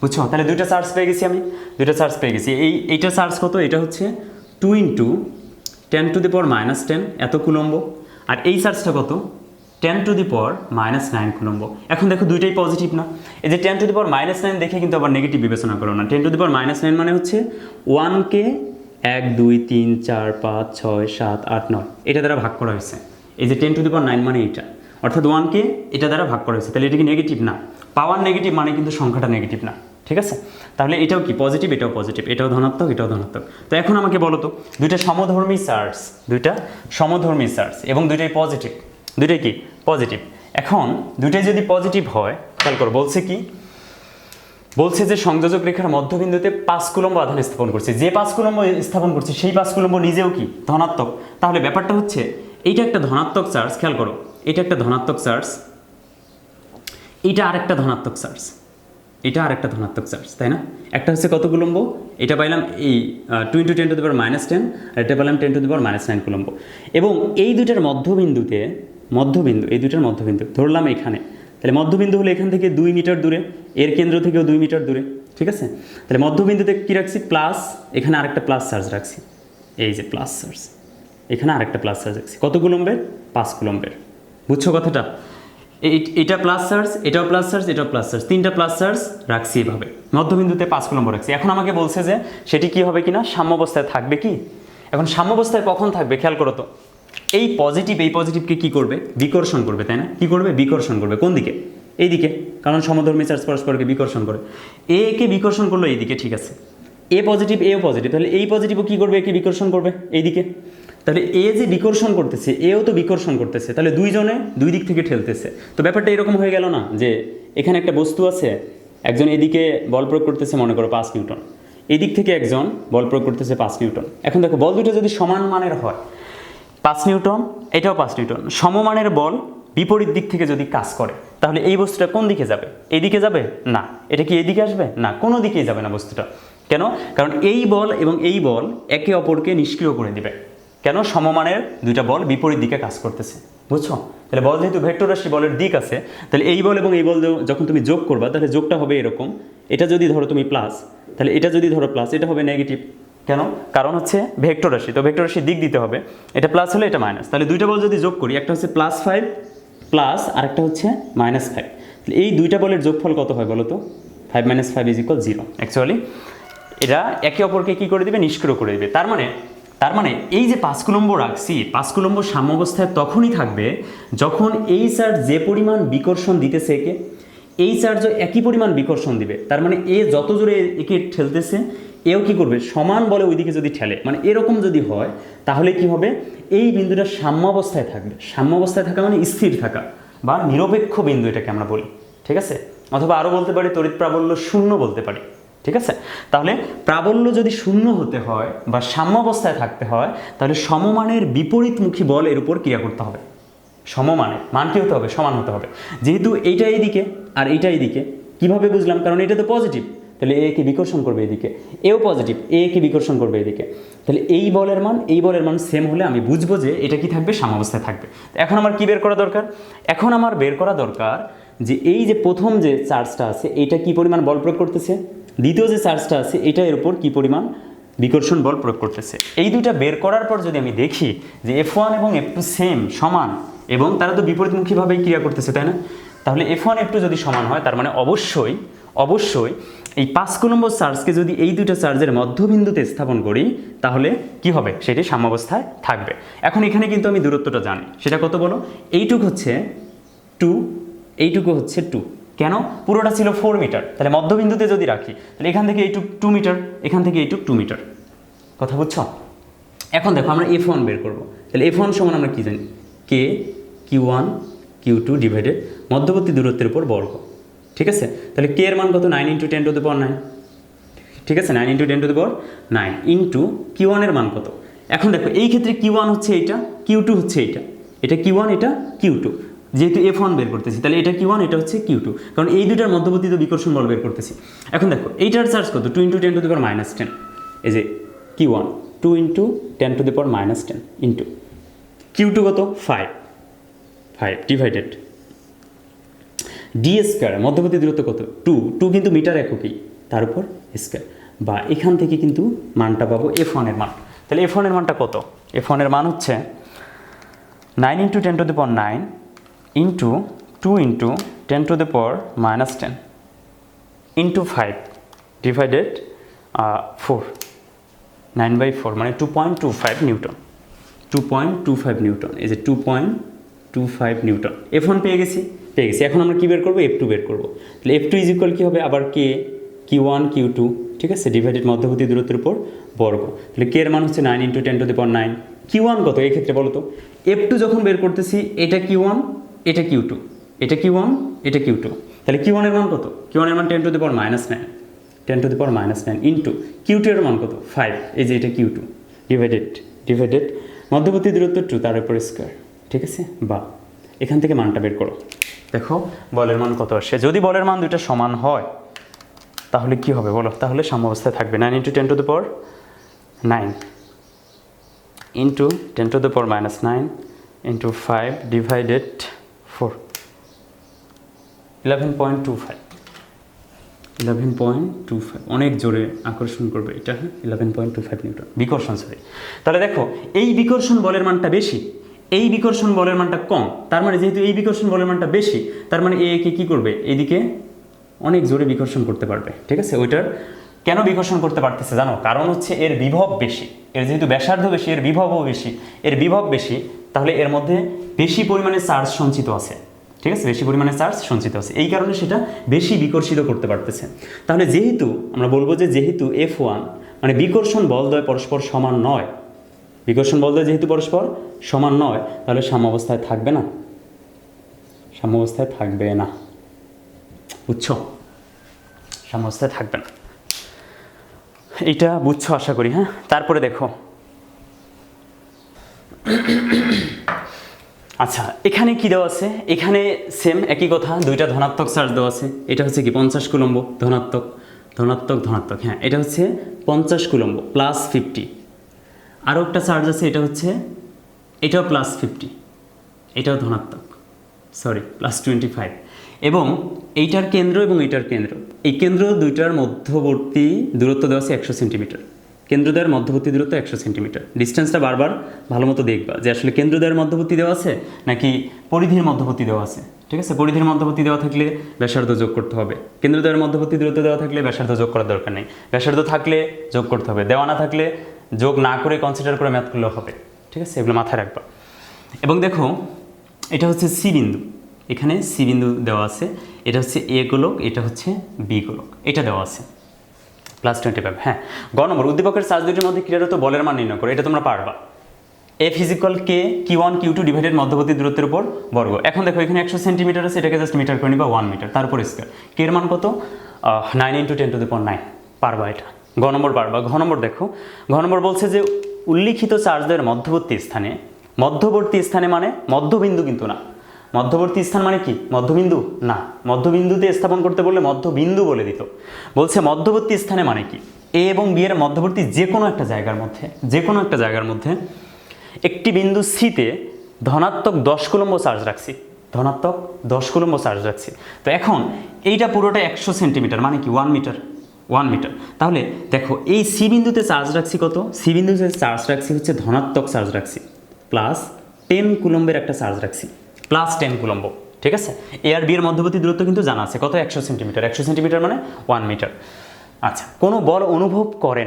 বুঝছো? তাহলে দুইটা চার্জ পেয়ে গেছি আমি, এইটা চার্জ কত? এটা হচ্ছে 2 × 10⁻⁻⁰ এত কুলম্ব। আর এই চার্জটা কত? 10⁻⁹ কুলম্ব। এখন দেখো দুইটাই পজিটিভ না? এই যে 10⁻⁹ দেখে কিন্তু আবার নেগেটিভ বিবেচনা করো না। 10⁻⁹ মানে হচ্ছে 1কে 1 2 3 4 5 6 7 8 9 এটা দ্বারা ভাগ করা হয়েছে। এই যে 10⁹ মানে এইটা, অর্থাৎ 1কে এটা দ্বারা ভাগ করা হয়েছে, তাহলে এটা কি নেগেটিভ না? পাওয়ার নেগেটিভ মানে কিন্তু সংখ্যাটা নেগেটিভ না, ঠিক আছে? তাহলে এটাও কি পজিটিভ, এটাও পজিটিভ, এটাও ধনাত্মক, এটাও ধনাত্মক। তো এখন আমাকে বলো তো, দুইটা সমধর্মী চার্জ এবং দুইটাই পজিটিভ, দুইটাই কি পজিটিভ। এখন দুইটাই যদি পজিটিভ হয়, খেয়াল করো বলছে কি, বলছে যে সংযোজক রেখার মধ্যবিন্দুতে 5 কুলম্ব আধান স্থাপন করছে। যে 5 কুলম্ব স্থাপন করছে সেই 5 কুলম্ব নিজেও কি ধনাত্মক। তাহলে ব্যাপারটা হচ্ছে এইটা একটা ধনাত্মক চার্জ, খেয়াল করো এটা একটা ধনাত্মক চার্জ, এটা আরেকটা ধনাত্মক চার্জ, এটা আরেকটা ধনাত্মক চার্জ, তাই না? একটা হচ্ছে কত কুলম্ব? এটা পাইলাম এই 2 × 10⁻⁻⁰, আর এটা পেলাম 10⁻⁹ কুলম্ব। এবং এই দুইটার মধ্যবিন্দুতে, এই দুইটার মধ্যবিন্দু ধরলাম এখানে, তাহলে মধ্যবিন্দু হলো এখান থেকে 2 মিটার দূরে, এর কেন্দ্র থেকেও 2 মিটার দূরে, ঠিক আছে? তাহলে মধ্যবিন্দুতে কী রাখছি? প্লাস, এখানে আরেকটা প্লাস চার্জ রাখছি, এই যে প্লাস চার্জ, এখানে আরেকটা প্লাস চার্জ রাখছি। কত কুলম্বের? 5 কুলম্বের। বুঝছো কথাটা? এটা প্লাস চার্জ, এটাও প্লাস চার্জ, এটাও প্লাস চার্জ, তিনটা প্লাস চার্জ রাখছি এভাবে, মধ্যবিন্দুতে 5 কুলম্ব রাখছি। এখন আমাকে বলছে যে সেটি কি হবে কিনা, সাম্যাবস্থায় থাকবে কি? এখন সাম্যাবস্থায় কখন থাকবে খেয়াল করো তো। এই পজিটিভকে কি করবে? বিকর্ষণ করবে, তাই না? কি করবে? বিকর্ষণ করবে। কোন দিকে? এই দিকে, কারণ সমধর্মী চার্জ পরস্পরকে বিকর্ষণ করে। এ কে বিকর্ষণ করলো এই দিকে, ঠিক আছে? এ পজিটিভ, এও পজিটিভ, তাহলে এই পজিটিভও কি করবে? একে বিকর্ষণ করবে এই দিকে। তাহলে এ যে বিকর্ষণ করতেছে, এও তো বিকর্ষণ করতেছে, তাহলে দুইজনে দুই দিক থেকে ঠেলতেছে। তো ব্যাপারটা এরকম হয়ে গেল না যে এখানে একটা বস্তু আছে, একজন এদিকে বল প্রয়োগ করতেছে মনে করো 5 নিউটন, এই দিক থেকে একজন বল প্রয়োগ করতেছে 5 নিউটন। এখন দেখো বল দুটো যদি সমান মানের হয়, 5 নিউটন, এটাও 5 নিউটন, সমমানের বল বিপরীত দিক থেকে যদি কাজ করে, তাহলে এই বস্তুটা কোন দিকে যাবে? এইদিকে যাবে না। এটা কি এইদিকে আসবে? না, কোনো দিকেই যাবে না বস্তুটা। কেন? কারণ এই বল এবং এই বল একে অপরকে নিষ্ক্রিয় করে দিবে। কেন? সমমানের দুইটা বল বিপরীত দিকে কাজ করতেছে। বুঝছো? তাহলে বল যেহেতু ভেক্টর রাশি, বলের দিক আছে, তাহলে এই বল এবং এই বল যখন তুমি যোগ করবা, তাহলে যোগটা হবে এরকম। এটা যদি ধরো তুমি প্লাস, তাহলে এটা যদি ধরো প্লাস, এটা হবে নেগেটিভ। কেন? কারণ হচ্ছে ভেক্টর রাশি, তো ভেক্টর রাশির দিক দিতে হবে। এটা প্লাস হলে এটা মাইনাস, তাহলে দুইটা বল যদি যোগ করি, একটা হচ্ছে +5 প্লাস আর একটা হচ্ছে -5, তাহলে এই দুইটা বলের যোগফল কত হয় বলো তো? 5 - 5 = 0। অ্যাকচুয়ালি এরা একে অপরকে কী করে দিবে? নিষ্ক্রিয় করে দিবে। তার মানে এই যে 5 কুলম্ব রাখছি, 5 কুলম্ব সাম্যাবস্থায় তখনই থাকবে যখন এই চার্জ যে পরিমাণ বিকর্ষণ দিতেছে একে, এই চার্জও একই পরিমাণ বিকর্ষণ দিবে। তার মানে এ যত জোরে একে ঠেলতেছে, এও কি করবে? সমান বলে ওইদিকে যদি ঠেলে, মানে এরকম যদি হয়, তাহলে কি হবে? এই বিন্দুটা সাম্যাবস্থায় থাকবে। সাম্যাবস্থায় থাকা মানে স্থির থাকা বা নিরপেক্ষ বিন্দু, এটাকে আমরা বলি, ঠিক আছে? অথবা আরও বলতে পারি তড়িৎ প্রাবল্য 0 বলতে পারি, ঠিক আছে? তাহলে প্রাবল্য যদি 0 হতে হয় বা সাম্যাবস্থায় থাকতে হয়, তাহলে সমমানের বিপরীতমুখী বল এর উপর ক্রিয়া করতে হবে। সমমানের মান কি হতে হবে? সমান হতে হবে। যেহেতু এইটা এইদিকে আর এইটা এইদিকে, কীভাবে বুঝলাম? কারণ এটা তো পজিটিভ, তাহলে এ কে বিকর্ষণ করবে এদিকে, এও পজিটিভ, এ কে বিকর্ষণ করবে এদিকে। তাহলে এই বলের মান সেম হলে আমি বুঝবো যে এটা কি থাকবে? সাম্যাবস্থায় থাকবে। এখন আমার কি বের করা দরকার? এখন আমার বের করা দরকার যে এই যে প্রথম যে চার্জটা আছে, এইটা কি পরিমাণ বল প্রয়োগ করতেছে, দ্বিতীয় যে চার্জটা আছে এটা এর উপর কি পরিমাণ বিকর্ষণ বল প্রয়োগ করতেছে। এই দুইটা বের করার পর যদি আমি দেখি যে F1 এবং F2 সেম, সমান, এবং তারা তো বিপরীতমুখীভাবেই ক্রিয়া করতেছে, তাই না? তাহলে F1 F2 যদি সমান হয়, তার মানে অবশ্যই এই 5 কুলম্ব চার্জকে যদি এই দুইটা চার্জের মধ্যবিন্দুতে স্থাপন করি, তাহলে কি হবে? সেটি সাম্যাবস্থায় থাকবে। এখন এখানে কিন্তু আমি দূরত্বটা জানি, সেটা কত বলো? এইটুকু হচ্ছে 2, এইটুকু হচ্ছে 2। কেন? পুরোটা ছিল 4 মিটার, তাহলে মধ্যবিন্দুতে যদি রাখি, তাহলে এখান থেকে এইটুক 2 মিটার, এখান থেকে এইটুক 2 মিটার। কথা বুঝছো? এখন দেখো আমরা F1 বের করব। তাহলে F1 সমান আমরা কি জানি? K Q1 Q2 ডিভাইডেড মধ্যবর্তী দূরত্বের উপর বর্গ, ঠিক আছে? তাহলে K এর মান কত? 9 × 10⁹, ঠিক আছে? 9 × 10⁹ ইন্টু Q1 এর মান কত? এখন দেখো এই ক্ষেত্রে Q1 হচ্ছে এইটা, Q2 হচ্ছে এইটা, এটা Q1, এটা Q2। যেহেতু F1 বের করতেছি, তাহলে এটা Q1, এটা হচ্ছে Q2, কারণ এই দুটার মধ্যবর্তী বিকর্ষণ বল বের করতেছি। এখন দেখো এইটার চার্জ কত? 2 × 10⁻⁻10, এই যে Q1 2 × 10⁻⁻10 ইন্টু Q2 কত? 5 ডিভাইডেড ডি স্কোয়ার মধ্যবর্তী দূরত্ব কত, টু, টু কিন্তু মিটার এককই, তার উপর স্কোয়ার, বা এখান থেকে কিন্তু মানটা পাবো F1 এর মান। তাহলে F1 এর মানটা কত, F1 এর মান হচ্ছে 9 × 10⁹ ইন্টু 2 × 10⁻⁻10 ইন্টু 5 ডিভাইডেড 4, 9/4 মানে 2.25 নিউটন, 2.25 নিউটন, এই যে 2.25 নিউটন। F1 পেয়ে গেছি। এখন আমরা কী বের করবো, F2 বের করবো। তাহলে F2 ইজ ইকুয়াল কী হবে, আবার কে, Q1 Q2, ঠিক আছে, ডিভাইডেড মধ্যবর্তী দূরত্বের উপর বর্গ। তাহলে কে এর মান হচ্ছে 9 × 10⁹, Q1 কত এই ক্ষেত্রে বলো তো, F2 যখন বের করতেছি এটা Q1 এটা Q2, এটা Q1 এটা Q2, তাহলে Q1 এর মান কত, Q1 এর মান 10⁻⁹, 10⁻⁹ ইন্টু Q2 এর মান কত 5, এই যে এটা Q2, ডিভাইডেড মধ্যবর্তী দূরত্ব 2 তার উপর স্কোয়ার, ঠিক আছে। বা এখান থেকে মানটা বের করো, দেখো বলের মান কত আসে। যদি বলের মান দুইটা সমান হয় তাহলে কি হবে বলো, তাহলে সাম্যাবস্থায় থাকবে। 9 × 10⁹ ইন্টু 10⁻⁹ ইন্টু 5 ডিভাইডেড 4, 11.25, অনেক জোরে আকর্ষণ করবে এটা, হ্যাঁ 11.25 নিউটন বিকর্ষণ, সরি। তাহলে দেখো এই বিকর্ষণ বলের মানটা বেশি, এই বিকর্ষণ বলের মানটা কম, তার মানে যেহেতু এই বিকর্ষণ বলের মানটা বেশি, তার মানে একে কী করবে, এইদিকে অনেক জোরে বিকর্ষণ করতে পারবে, ঠিক আছে। ওইটার কেন বিকর্ষণ করতে পারতেছে জানো, কারণ হচ্ছে এর বিভব বেশি, এর যেহেতু ব্যাসার্ধ বেশি এর বিভবও বেশি, এর বিভব বেশি, তাহলে এর মধ্যে বেশি পরিমাণে চার্জ সঞ্চিত আছে, ঠিক আছে, বেশি পরিমাণে চার্জ সঞ্চিত আছে, এই কারণে সেটা বেশি বিকর্ষিত করতে পারতেছে। তাহলে যেহেতু আমরা বলবো যে যেহেতু F1 মানে বিকর্ষণ বলদ্বয় পরস্পর সমান নয়, বিকর্ষণ বলদ্বয় যেহেতু পরস্পর সমান নয়, তাহলে সাম্যাবস্থায় থাকবে না, সাম্যাবস্থায় থাকবে না, বুঝছো, সাম্যাবস্থায় থাকবে না, এইটা বুঝছো আশা করি। হ্যাঁ, তারপরে দেখো, আচ্ছা এখানে কি দেওয়া আছে, এখানে সেম একই কথা, দুইটা ধনাত্মক চার্জ দেওয়া আছে। এটা হচ্ছে কি 50 কুলম্ব, ধনাত্মক, হ্যাঁ এটা হচ্ছে 50 কুলম্ব +50। আরও একটা চার্জ আছে, এটা হচ্ছে এটাও +50, এটাও ধনাত্মক, সরি +25। এবং এইটার কেন্দ্র এবং এইটার কেন্দ্র, এই কেন্দ্র দুইটার মধ্যবর্তী দূরত্ব দেওয়া আছে 100 সেন্টিমিটার, কেন্দ্রদ্বয়ের মধ্যবর্তী দূরত্ব 100 সেন্টিমিটার। ডিস্টেন্সটা বারবার ভালো মতো দেখবা যে আসলে কেন্দ্রদ্বয়ের মধ্যবর্তী দেওয়া আছে নাকি পরিধির মধ্যবর্তী দেওয়া আছে, ঠিক আছে। পরিধির মধ্যবর্তী দেওয়া থাকলে ব্যাসার্ধ যোগ করতে হবে, কেন্দ্রদ্বয়ের মধ্যবর্তী দূরত্ব দেওয়া থাকলে ব্যাসার্ধ যোগ করার দরকার নেই, ব্যাসার্ধ থাকলে যোগ করতে হবে, দেওয়া না থাকলে যোগ না করে কনসিডার করে ম্যাথ করলেও হবে, ঠিক আছে, এগুলো মাথায় রাখবা। এবং দেখো এটা হচ্ছে সি বিন্দু, এখানে সি বিন্দু দেওয়া আছে, এটা হচ্ছে এ গোলক, এটা হচ্ছে বি গোলক, এটা দেওয়া আছে +25। হ্যাঁ, গ নম্বর উদ্দীপকের চার্জ দুটির মধ্যে ক্রিয়ারত বলের মান নির্ণয় করে, এটা তোমরা পারবা। F = Q1 Q2 ডিভাইডেড মধ্যবর্তী দূরত্বের উপর বর্গ। এখন দেখো এখানে 100 সেন্টিমিটার আছে, এটাকে জাস্ট মিটার করে নিবা, 1 মিটার, তার উপর স্কয়ার। কে এর মান কত, 9 × 10⁹, পারবা এটা। গ নম্বর পারবা। ঘ নম্বর দেখো, ঘ নম্বর বলছে যে উল্লিখিত চার্জদের মধ্যবর্তী স্থানে মানে মধ্যবিন্দু কিন্তু না, মধ্যবর্তী স্থান মানে কি মধ্যবিন্দু না, মধ্যবিন্দুতে স্থাপন করতে বললে মধ্যবিন্দু বলে দিত। বলছে মধ্যবর্তী স্থানে মানে কি, এ এবং বি এর মধ্যবর্তী যে কোনো একটা জায়গার মধ্যে একটি বিন্দু সিতে ধনাত্মক 10 কুলম্ব চার্জ রাখছি, ধনাত্মক 10 কুলম্ব চার্জ রাখছি। তো এখন এইটা পুরোটা 100 সেন্টিমিটার মানে কি 1 মিটার। তাহলে দেখো এই সি বিন্দুতে চার্জ রাখছি কত, সি বিন্দুতে চার্জ রাখছি হচ্ছে ধনাত্মক চার্জ রাখছি, +10 কুলম্বের একটা চার্জ রাখছি, +10 কুলম্ব, ঠিক আছে। এ আর বি এর মধ্যবর্তী দূরত্ব কিন্তু জানা আছে কত, 100 সেন্টিমিটার, 100 সেন্টিমিটার মানে 1 মিটার। আচ্ছা, কোনো বল অনুভব করে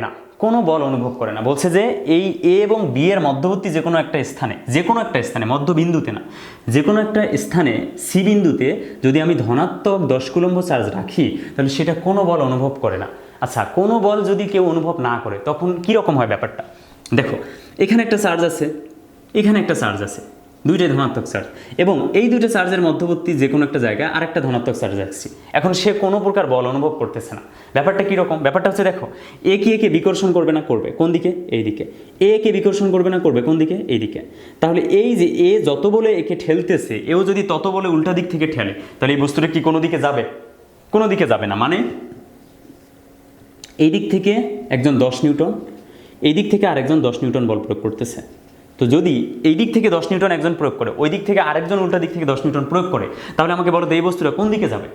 না, বলছে যে এই এ এবং বি এর মধ্যবর্তী যে কোনো একটা স্থানে মধ্যবিন্দুতে না, যে কোনো একটা স্থানে সি বিন্দুতে যদি আমি ধনাত্মক 10 কুলম্ব চার্জ রাখি তাহলে সেটা কোনো বল অনুভব করে না। আচ্ছা, কোনো বল যদি কেউ অনুভব না করে তখন কীরকম হয় ব্যাপারটা, দেখো এখানে একটা চার্জ আছে, এখানে একটা চার্জ আছে, দুইটাই ধনাত্মক চার্জ, এবং এই দুইটা চার্জের মধ্যবর্তী যে কোনো একটা জায়গায় আরেকটা ধনাত্মক চার্জ রাখছি। এখন সে কোনো প্রকার বল অনুভব করতেছে না। ব্যাপারটা কীরকম, ব্যাপারটা হচ্ছে দেখো এ কি একে বিকর্ষণ করবে না, করবে কোন দিকে, এই দিকে। এ কে বিকর্ষণ করবে না, করবে কোন দিকে, এই দিকে। তাহলে এই যে এ যত বলে একে ঠেলতেছে, এও যদি তত বলে উল্টা দিক থেকে ঠেলে, তাহলে এই বস্তুটা কি কোনো দিকে যাবে, কোনো দিকে যাবে না। মানে এই দিক থেকে একজন 10 নিউটন, এই দিক থেকে আরেকজন 10 নিউটন বল প্রয়োগ করতেছে, তো যদি এই দিক থেকে 10 নিউটন একজন প্রয়োগ করে, ওই দিক থেকে আরেকজন উল্টা দিক থেকে 10 নিউটন প্রয়োগ করে, তাহলে আমাকে বলো তো এই বস্তুটা কোন দিকে যাবে?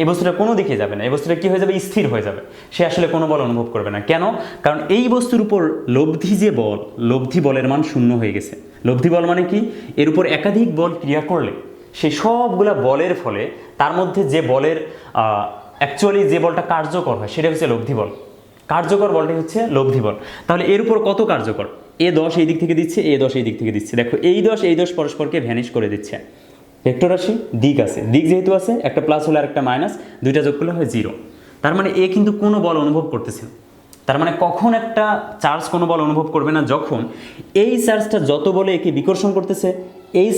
এই বস্তুটা কোনো দিকে যাবে না, এই বস্তুটা কী হয়ে যাবে? স্থির হয়ে যাবে, সে আসলে কোনো বল অনুভব করবে না। কেন? কারণ এই বস্তুর উপর লব্ধি যে বল, লব্ধি বলের মান শূন্য হয়ে গেছে। লব্ধি বল মানে কি? এর উপর একাধিক বল ক্রিয়া করলে সেই সবগুলা বলের ফলে তার মধ্যে যে বলের অ্যাকচুয়ালি যে বলটা কার্যকর হয় সেটা হচ্ছে লব্ধি বল। কার্যকর বলটাই হচ্ছে লব্ধি বল। তাহলে এর উপর কত কার্যকর? A10 এই দিক থেকে দিচ্ছে, A10 এই দিক থেকে দিচ্ছে। দেখো এই 10 পরস্পরকে ভ্যানিশ করে দিচ্ছে। ভেক্টর রাশি, দিক আছে, দিক যেহেতু আছে, একটা প্লাস হলে আর একটা মাইনাস, দুইটা যোগ করলে হয় 0। তার মানে এ কিন্তু কোনো বল অনুভব করতেছে না। তার মানে কখন একটা চার্জ কোনো বল অনুভব করবে না? যখন এই চার্জটা যত বলে একে বিকর্ষণ করতেছে, এই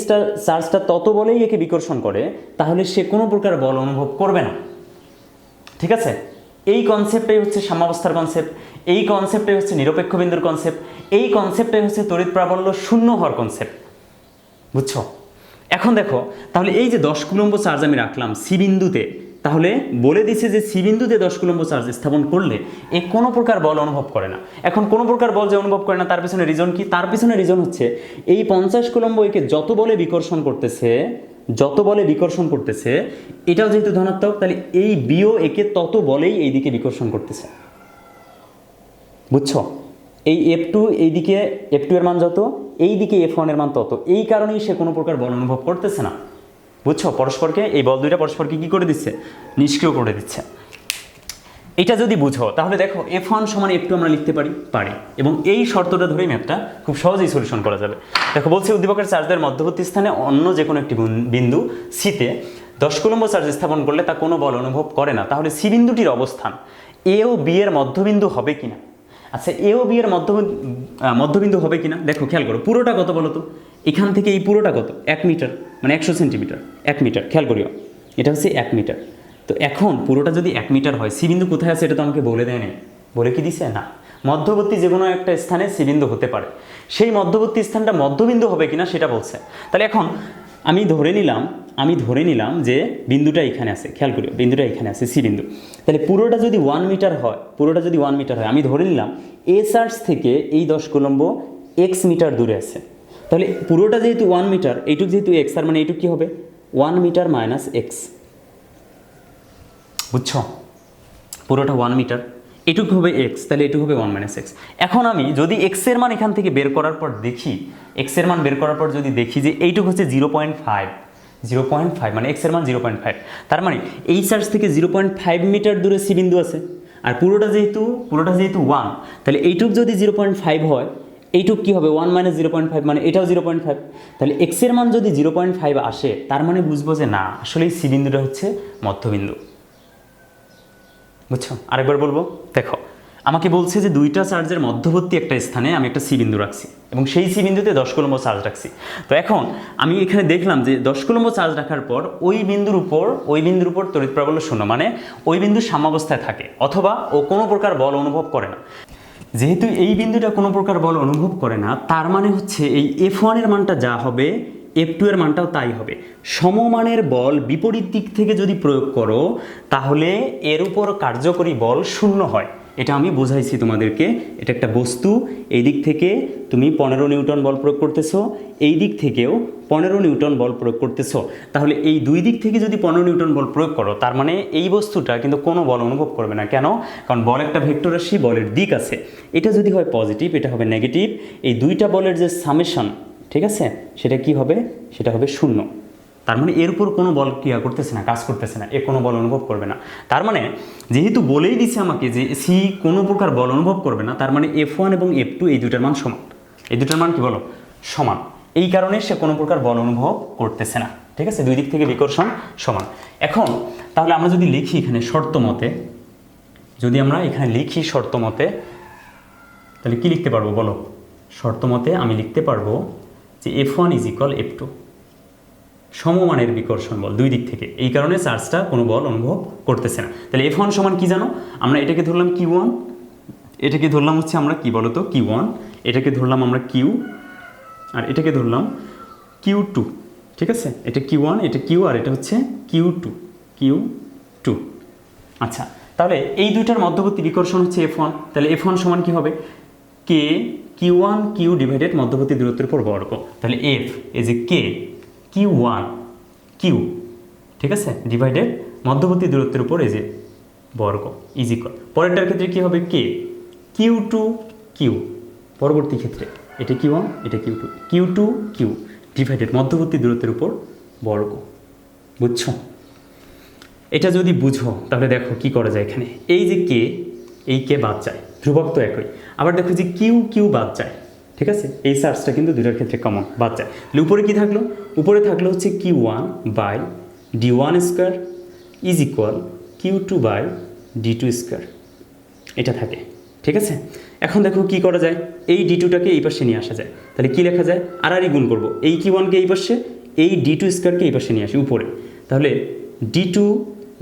চার্জটা তত বলেই একে বিকর্ষণ করে, তাহলে সে কোনো প্রকার বল অনুভব করবে না। ঠিক আছে? এই কনসেপ্টটাই হচ্ছে সাম্যাবস্থার কনসেপ্ট, এই কনসেপ্টটাই হচ্ছে নিরপেক্ষ বিন্দুর কনসেপ্ট, এই কনসেপ্টটাই হচ্ছে তড়িৎ প্রাবল্য শূন্য হওয়ার কনসেপ্ট। বুঝছো? এখন দেখো, তাহলে এই যে 10 কুলম্ব চার্জ আমি রাখলাম সি বিন্দুতে, তাহলে বলে দিছে যে সি বিন্দুতে 10 কুলম্ব চার্জ স্থাপন করলে এ কোনো প্রকার বল অনুভব করে না। এখন কোনো প্রকার বল যে অনুভব করে না, তার পিছনে রিজন কি? তার পিছনে রিজন হচ্ছে এই 50 কুলম্ব একে যত বলে বিকর্ষণ করতেছে, এটাও যেহেতু ধনাত্মক, তাহলে এই বিও একে তত বলেই এই দিকে বিকর্ষণ করতেছে। বুঝছো? এই F2 এইদিকে, F2 এর মান যত, এই দিকে F1 এর মান তত, এই কারণেই সে কোনো প্রকার বল অনুভব করতেছে না। বুঝছো? পরস্পরকে, এই বল দুইটা পরস্পরকে কি করে দিচ্ছে? নিষ্ক্রিয় করে দিচ্ছে। এটা যদি বুঝো তাহলে দেখো F1 সমান F2 আমরা লিখতে পারি, এবং এই শর্তটা ধরেই ম্যাথটা খুব সহজেই সলিউশন করা যাবে। দেখো বলছে উদ্দীপকের চার্জের মধ্যবর্তী স্থানে অন্য যে কোনো একটি বিন্দু সিতে 10 কুলম্ব চার্জ স্থাপন করলে তা কোনো বল অনুভব করে না। তাহলে সি বিন্দুটির অবস্থান এ ও বি এর মধ্যবিন্দু হবে কিনা? আচ্ছা, এ ও বি এর মধ্যবিন্দু হবে কিনা দেখো, খেয়াল করো। পুরোটা কত বলো তো? এখান থেকে এই পুরোটা কত? 1 মিটার, মানে 100 সেন্টিমিটার। 1 মিটার, খেয়াল করিও, এটা হচ্ছে 1 মিটার। তো এখন পুরোটা যদি 1 মিটার হয়, সি বিন্দু কোথায় আছে এটা তো আমাকে বলে দেয় নাই। বলে কি দিছে? না। মধ্যবর্তী যে কোনো একটা স্থানে সি বিন্দু হতে পারে, সেই মধ্যবর্তী স্থানটা মধ্যবিন্দু হবে কিনা সেটা বলছে। তাহলে এখন আমি ধরে নিলাম যে বিন্দুটা এখানে আছে, খেয়াল করিও, বিন্দুটা এখানে আছে, সি বিন্দু। তাহলে পুরোটা যদি 1 মিটার হয়, আমি ধরে নিলাম এ চার্জ থেকে এই 10 কুলম্ব এক্স মিটার দূরে আছে। তাহলে পুরোটা যেহেতু 1 মিটার, এইটুক যেহেতু এক্স, আর মানে এইটুক কী হবে? 1 মিটার মাইনাস এক্স। বুঝছো? পুরোটা 1 মিটার, এটুকু হবে এক্স, তাহলে এটুকু হবে 1 মাইনাস এক্স। এখন আমি যদি এক্সের মান এখান থেকে বের করার পর যদি দেখি যে এইটুকু হচ্ছে 0.5, মানে এক্সের মান 0.5, তার মানে এই চার্জ থেকে 0.5 মিটার দূরে সি বিন্দু আছে। আর পুরোটা যেহেতু 1, তাহলে এইটুক যদি 0.5 হয়, এইটুক কী হবে? 1 মাইনাস 0.5, মানে এটাও 0.5। তাহলে এক্সের মান যদি 0.5 আসে, তার মানে বুঝবো যে না, আসলে এই সি বিন্দুটা হচ্ছে মধ্যবিন্দু। বুঝছো? আরেকবার বলবো, দেখো আমাকে বলছে যে দুইটা চার্জের মধ্যবর্তী একটা স্থানে আমি একটা সি বিন্দু রাখছি, এবং সেই সি বিন্দুতে 10 কুলম্ব চার্জ রাখছি। তো এখন আমি এখানে দেখলাম যে 10 কুলম্ব চার্জ রাখার পর ওই বিন্দুর উপর তড়িৎ প্রাবল্য শূন্য, মানে ওই বিন্দু সাম্যাবস্থায় থাকে, অথবা ও কোনো প্রকার বল অনুভব করে না। যেহেতু এই বিন্দুটা কোনো প্রকার বল অনুভব করে না, তার মানে হচ্ছে এই F1 এর মানটা যা হবে, F2 এর মানটাও তাই হবে। সমমানের বল বিপরীত দিক থেকে যদি প্রয়োগ করো, তাহলে এর উপর কার্যকরী বল শূন্য হয়। এটা আমি বোঝাইছি তোমাদেরকে। এটা একটা বস্তু, এই দিক থেকে তুমি 15 নিউটন বল প্রয়োগ করতেছো, এই দিক থেকেও 15 নিউটন বল প্রয়োগ করতেছো। তাহলে এই দুই দিক থেকে যদি 15 নিউটন বল প্রয়োগ করো, তার মানে এই বস্তুটা কিন্তু কোনো বল অনুভব করবে না। কেন? কারণ বল একটা ভেক্টর রাশি, বলের দিক আছে। এটা যদি হয় পজিটিভ, এটা হবে নেগেটিভ, এই দুইটা বলের যে সামেশন, ঠিক আছে, সেটা কি হবে? সেটা হবে শূন্য। তার মানে এর উপর কোনো বল ক্রিয়া করতেছে না, কাজ করতেছে না, এ কোনো বল অনুভব করবে না। তার মানে যেহেতু বলেই দিছে আমাকে যে সি কোনো প্রকার বল অনুভব করবে না, তার মানে F1 এবং F2 এই দুটার মান সমান। এই দুটার মান কি বলো? সমান। এই কারণে সে কোনো প্রকার বল অনুভব করতেছে না। ঠিক আছে? দুই দিক থেকে বিকর্ষণ সমান। এখন তাহলে আমরা যদি লিখি এখানে শর্ত মতে, তাহলে কি লিখতে পারবো বলো? শর্ত মতে আমি লিখতে পারবো যে F1 = F2, সমমানের বিকর্ষণ বল দুই দিক থেকে, এই কারণে চার্জটা কোনো বল অনুভব করতেছে না। তাহলে F1 সমান কি জানো? আমরা এটাকে ধরলাম Q1, এটাকে ধরলাম হচ্ছে আমরা কি বলো তো? Q1, এটাকে ধরলাম আমরা Q, আর এটাকে ধরলাম Q2। ঠিক আছে? এটা Q1, এটা Q, আর এটা হচ্ছে Q2। আচ্ছা, তাহলে এই দুইটার মধ্যবর্তী বিকর্ষণ হচ্ছে F1। তাহলে F1 সমান কি হবে? K q one q divided মধ্যবর্তী দূরত্বের উপর বর্গ, তাহলে এফ এই যে কে কিউ ওয়ান কিউ, ঠিক আছে, ডিভাইডেড মধ্যবর্তী দূরত্বের উপর এই যে বর্গ ইজ ইকুয়াল, পরেরটার ক্ষেত্রে কী হবে কে কিউ টু কিউ, পরবর্তী ক্ষেত্রে এটা কিউ ওয়ান এটা কিউ টু কিউ ডিভাইডেড মধ্যবর্তী দূরত্বের উপর বর্গ। বুঝছো? এটা যদি বুঝো তাহলে দেখো কি করা যায় এখানে, এই যে কে এই কে বাদ যায়, ধ্রুবক তো একই, আবার দেখো যে কিউ কিউ বাদ যায়, ঠিক আছে, এই সার্চটা কিন্তু দুটার ক্ষেত্রে কমন বাদ যায়। তাহলে উপরে কি থাকলো, উপরে থাকলো হচ্ছে q one by D one square is equal q two by d two square, এটা থাকে, ঠিক আছে। এখন দেখো কি করা যায়, এই ডি টুটাকে এই পাশে নিয়ে আসা যায়, তাহলে কি লেখা যায় আর গুণ করবো, এই কিউ ওয়ানকে এই পাশে, এই ডি টু স্কোয়ারকে এই পাশে নিয়ে আসি উপরে, তাহলে ডি টু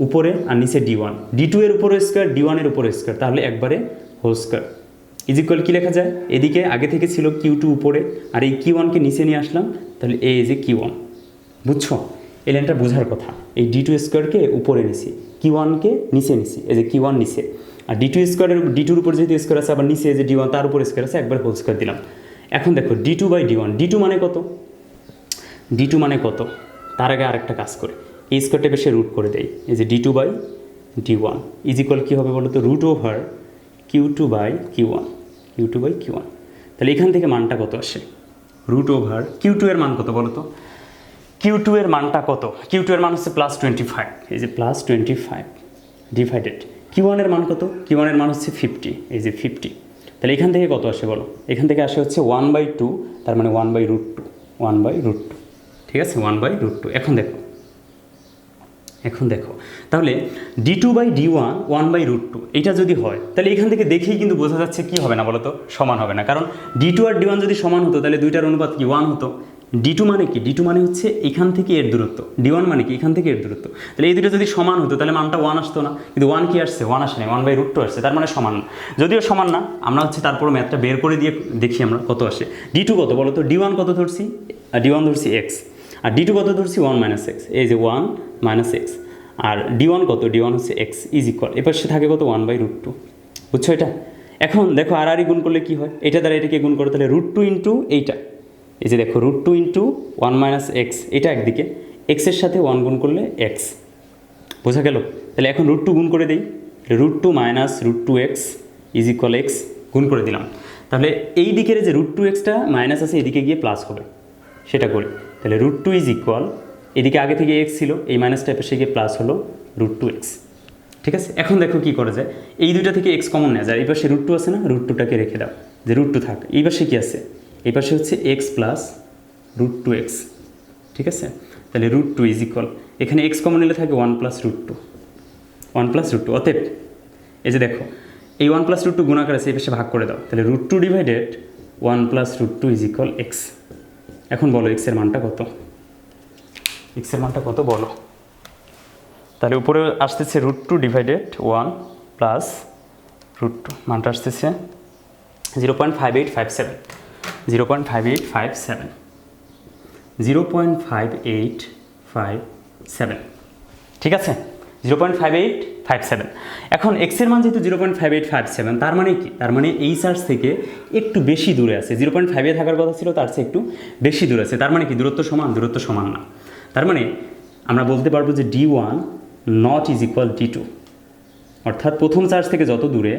উপরে আর নিচে ডি ওয়ান, ডি টু এর উপরে স্কোয়ার ডি ওয়ানের উপরে স্কোয়ার, তাহলে একবারে হোল স্কোয়ার ইজ ইকুয়াল কী লেখা যায়, এদিকে আগে থেকে ছিল কিউ টু উপরে আর এই কিউ ওয়ানকে নিচে নিয়ে আসলাম, তাহলে এ যে কিউ ওয়ান। বুঝছো? এই লাইনটা বোঝার কথা, এই ডি টু স্কোয়ারকে উপরে নিছি, কিউ ওয়ানকে নিচে নিছি, এই যে কিউ ওয়ান নিচে, আর ডি টু স্কোয়ারের ডি টুর উপর যেহেতু স্কোয়ার আছে, আবার নিচে যে ডি ওয়ান তার উপর স্কোয়ার আছে, একবার হোল স্কোয়ার দিলাম। এখন দেখো d two by D one, d two মানে কত, ডি টু মানে কত, তার আগে আরেকটা কাজ করে এই স্কোয়ারটা বেশি রুট করে দেয়, এই যে D two by D one is equal কী হবে বলো তো, root over Q two by Q one, Q two by Q one. তাহলে এখান থেকে মানটা কত আসে, রুট ওভার কিউ টু এর মান কত বলো তো, কিউ টু এর মানটা কত, কিউ টু এর মান হচ্ছে +25, এই যে +25 ডিভাইডেড কিউ ওয়ানের মান কত, কিউ ওয়ানের মান হচ্ছে 50, এই যে 50। তাহলে এখান থেকে কত আসে বলো, এখান থেকে আসে হচ্ছে 1/2, তার মানে 1/√2, 1/√2, ঠিক আছে, 1/√2। এখন দেখো তাহলে d two by D one 1/√2 এইটা যদি হয়, তাহলে এখান থেকে দেখেই কিন্তু বোঝা যাচ্ছে কি হবে না বলো তো, সমান হবে না, কারণ ডি টু আর ডি ওয়ান যদি সমান হতো তাহলে দুইটার অনুপাত কি 1 হতো। ডি টু মানে কি, ডি টু মানে হচ্ছে এখান থেকে এর দূরত্ব, ডি ওয়ান মানে কি এখান থেকে এর দূরত্ব, তাহলে এই দুটো যদি সমান হতো তাহলে মানটা 1 আসতো না, কিন্তু 1 কি আসছে, 1 আসে না, 1/√2 আসছে, তার মানে সমান না। যদিও সমান না, আমরা হচ্ছে তারপর ম্যাথটা বের করে দিয়ে দেখি আমরা কত আসে। ডি টু কত বলো তো, ডি ওয়ান কত ধরছি, ডি ওয়ান ধরছি এক্স, আর ডি টু কত ধরছি 1 - x, এই যে 1 - x, আর ডি ওয়ান কত, ডি ওয়ান হচ্ছে এক্স ইজ ইকুয়াল, এবার সে থাকে কত 1/√2। বুঝছো এটা? এখন দেখো আর গুণ করলে কি হয়, এটা দ্বারা এটাকে গুণ করো, তাহলে √2 ইন্টু এইটা, এই যে দেখো √2 ইন্টু 1 - x, এটা একদিকে, এক্সের সাথে 1 গুণ করলে এক্স, বোঝা গেল? তাহলে এখন √2 গুণ করে দিই, √2 - √2x ইজ ইকুয়াল এক্স, গুণ করে দিলাম। তাহলে এই দিকের যে √2xটা মাইনাস আছে এদিকে গিয়ে প্লাস হবে, সেটা করি, তাহলে √2 ইজ ইকুয়াল, এদিকে আগে থেকে এক্স ছিল, এই মাইনাসটা এপাশে গিয়ে প্লাস হলো √2x, ঠিক আছে। এখন দেখো কি করা যায়, এই দুইটা থেকে এক্স কমন নেওয়া যায়, এই পাশে √2 আছে না, √2টাকে রেখে দাও, যে √2 থাক, এই পাশে কি আছে, এই পাশে হচ্ছে x প্লাস √2x, ঠিক আছে। তাহলে √2 ইজ ইকুয়াল, এখানে x কমন নিলে থাকে 1 + √2, 1 + √2, অতএব এই যে দেখো এই 1 + √2 গুণাকার আছে, এই পাশে ভাগ করে দাও, তাহলে √2 ডিভাইডেড 1 + √2 ইজ ইকুয়াল x। এখন বলো x এর মানটা কত, x এর মানটা কত বলো, তাহলে উপরে আসতেছে √2 ডিভাইডেড 1 + √2, মানটা আসতেছে 0.5857, 0.5857, 0.5857, ঠিক আছে, 0.5857। এখন এক্সের মান যেহেতু 0.5857, তার মানে কি, তার মানে এই সার্চ থেকে একটু বেশি দূরে আছে, 0.5 থাকার কথা ছিল, তার চেয়ে একটু বেশি দূরে আছে, তার মানে কি দূরত্ব সমান, দূরত্ব সমান না, তার মানে আমরা বলতে পারবো যে d1 not is equal d2, অর্থাৎ প্রথম চার্জ থেকে যত দূরে,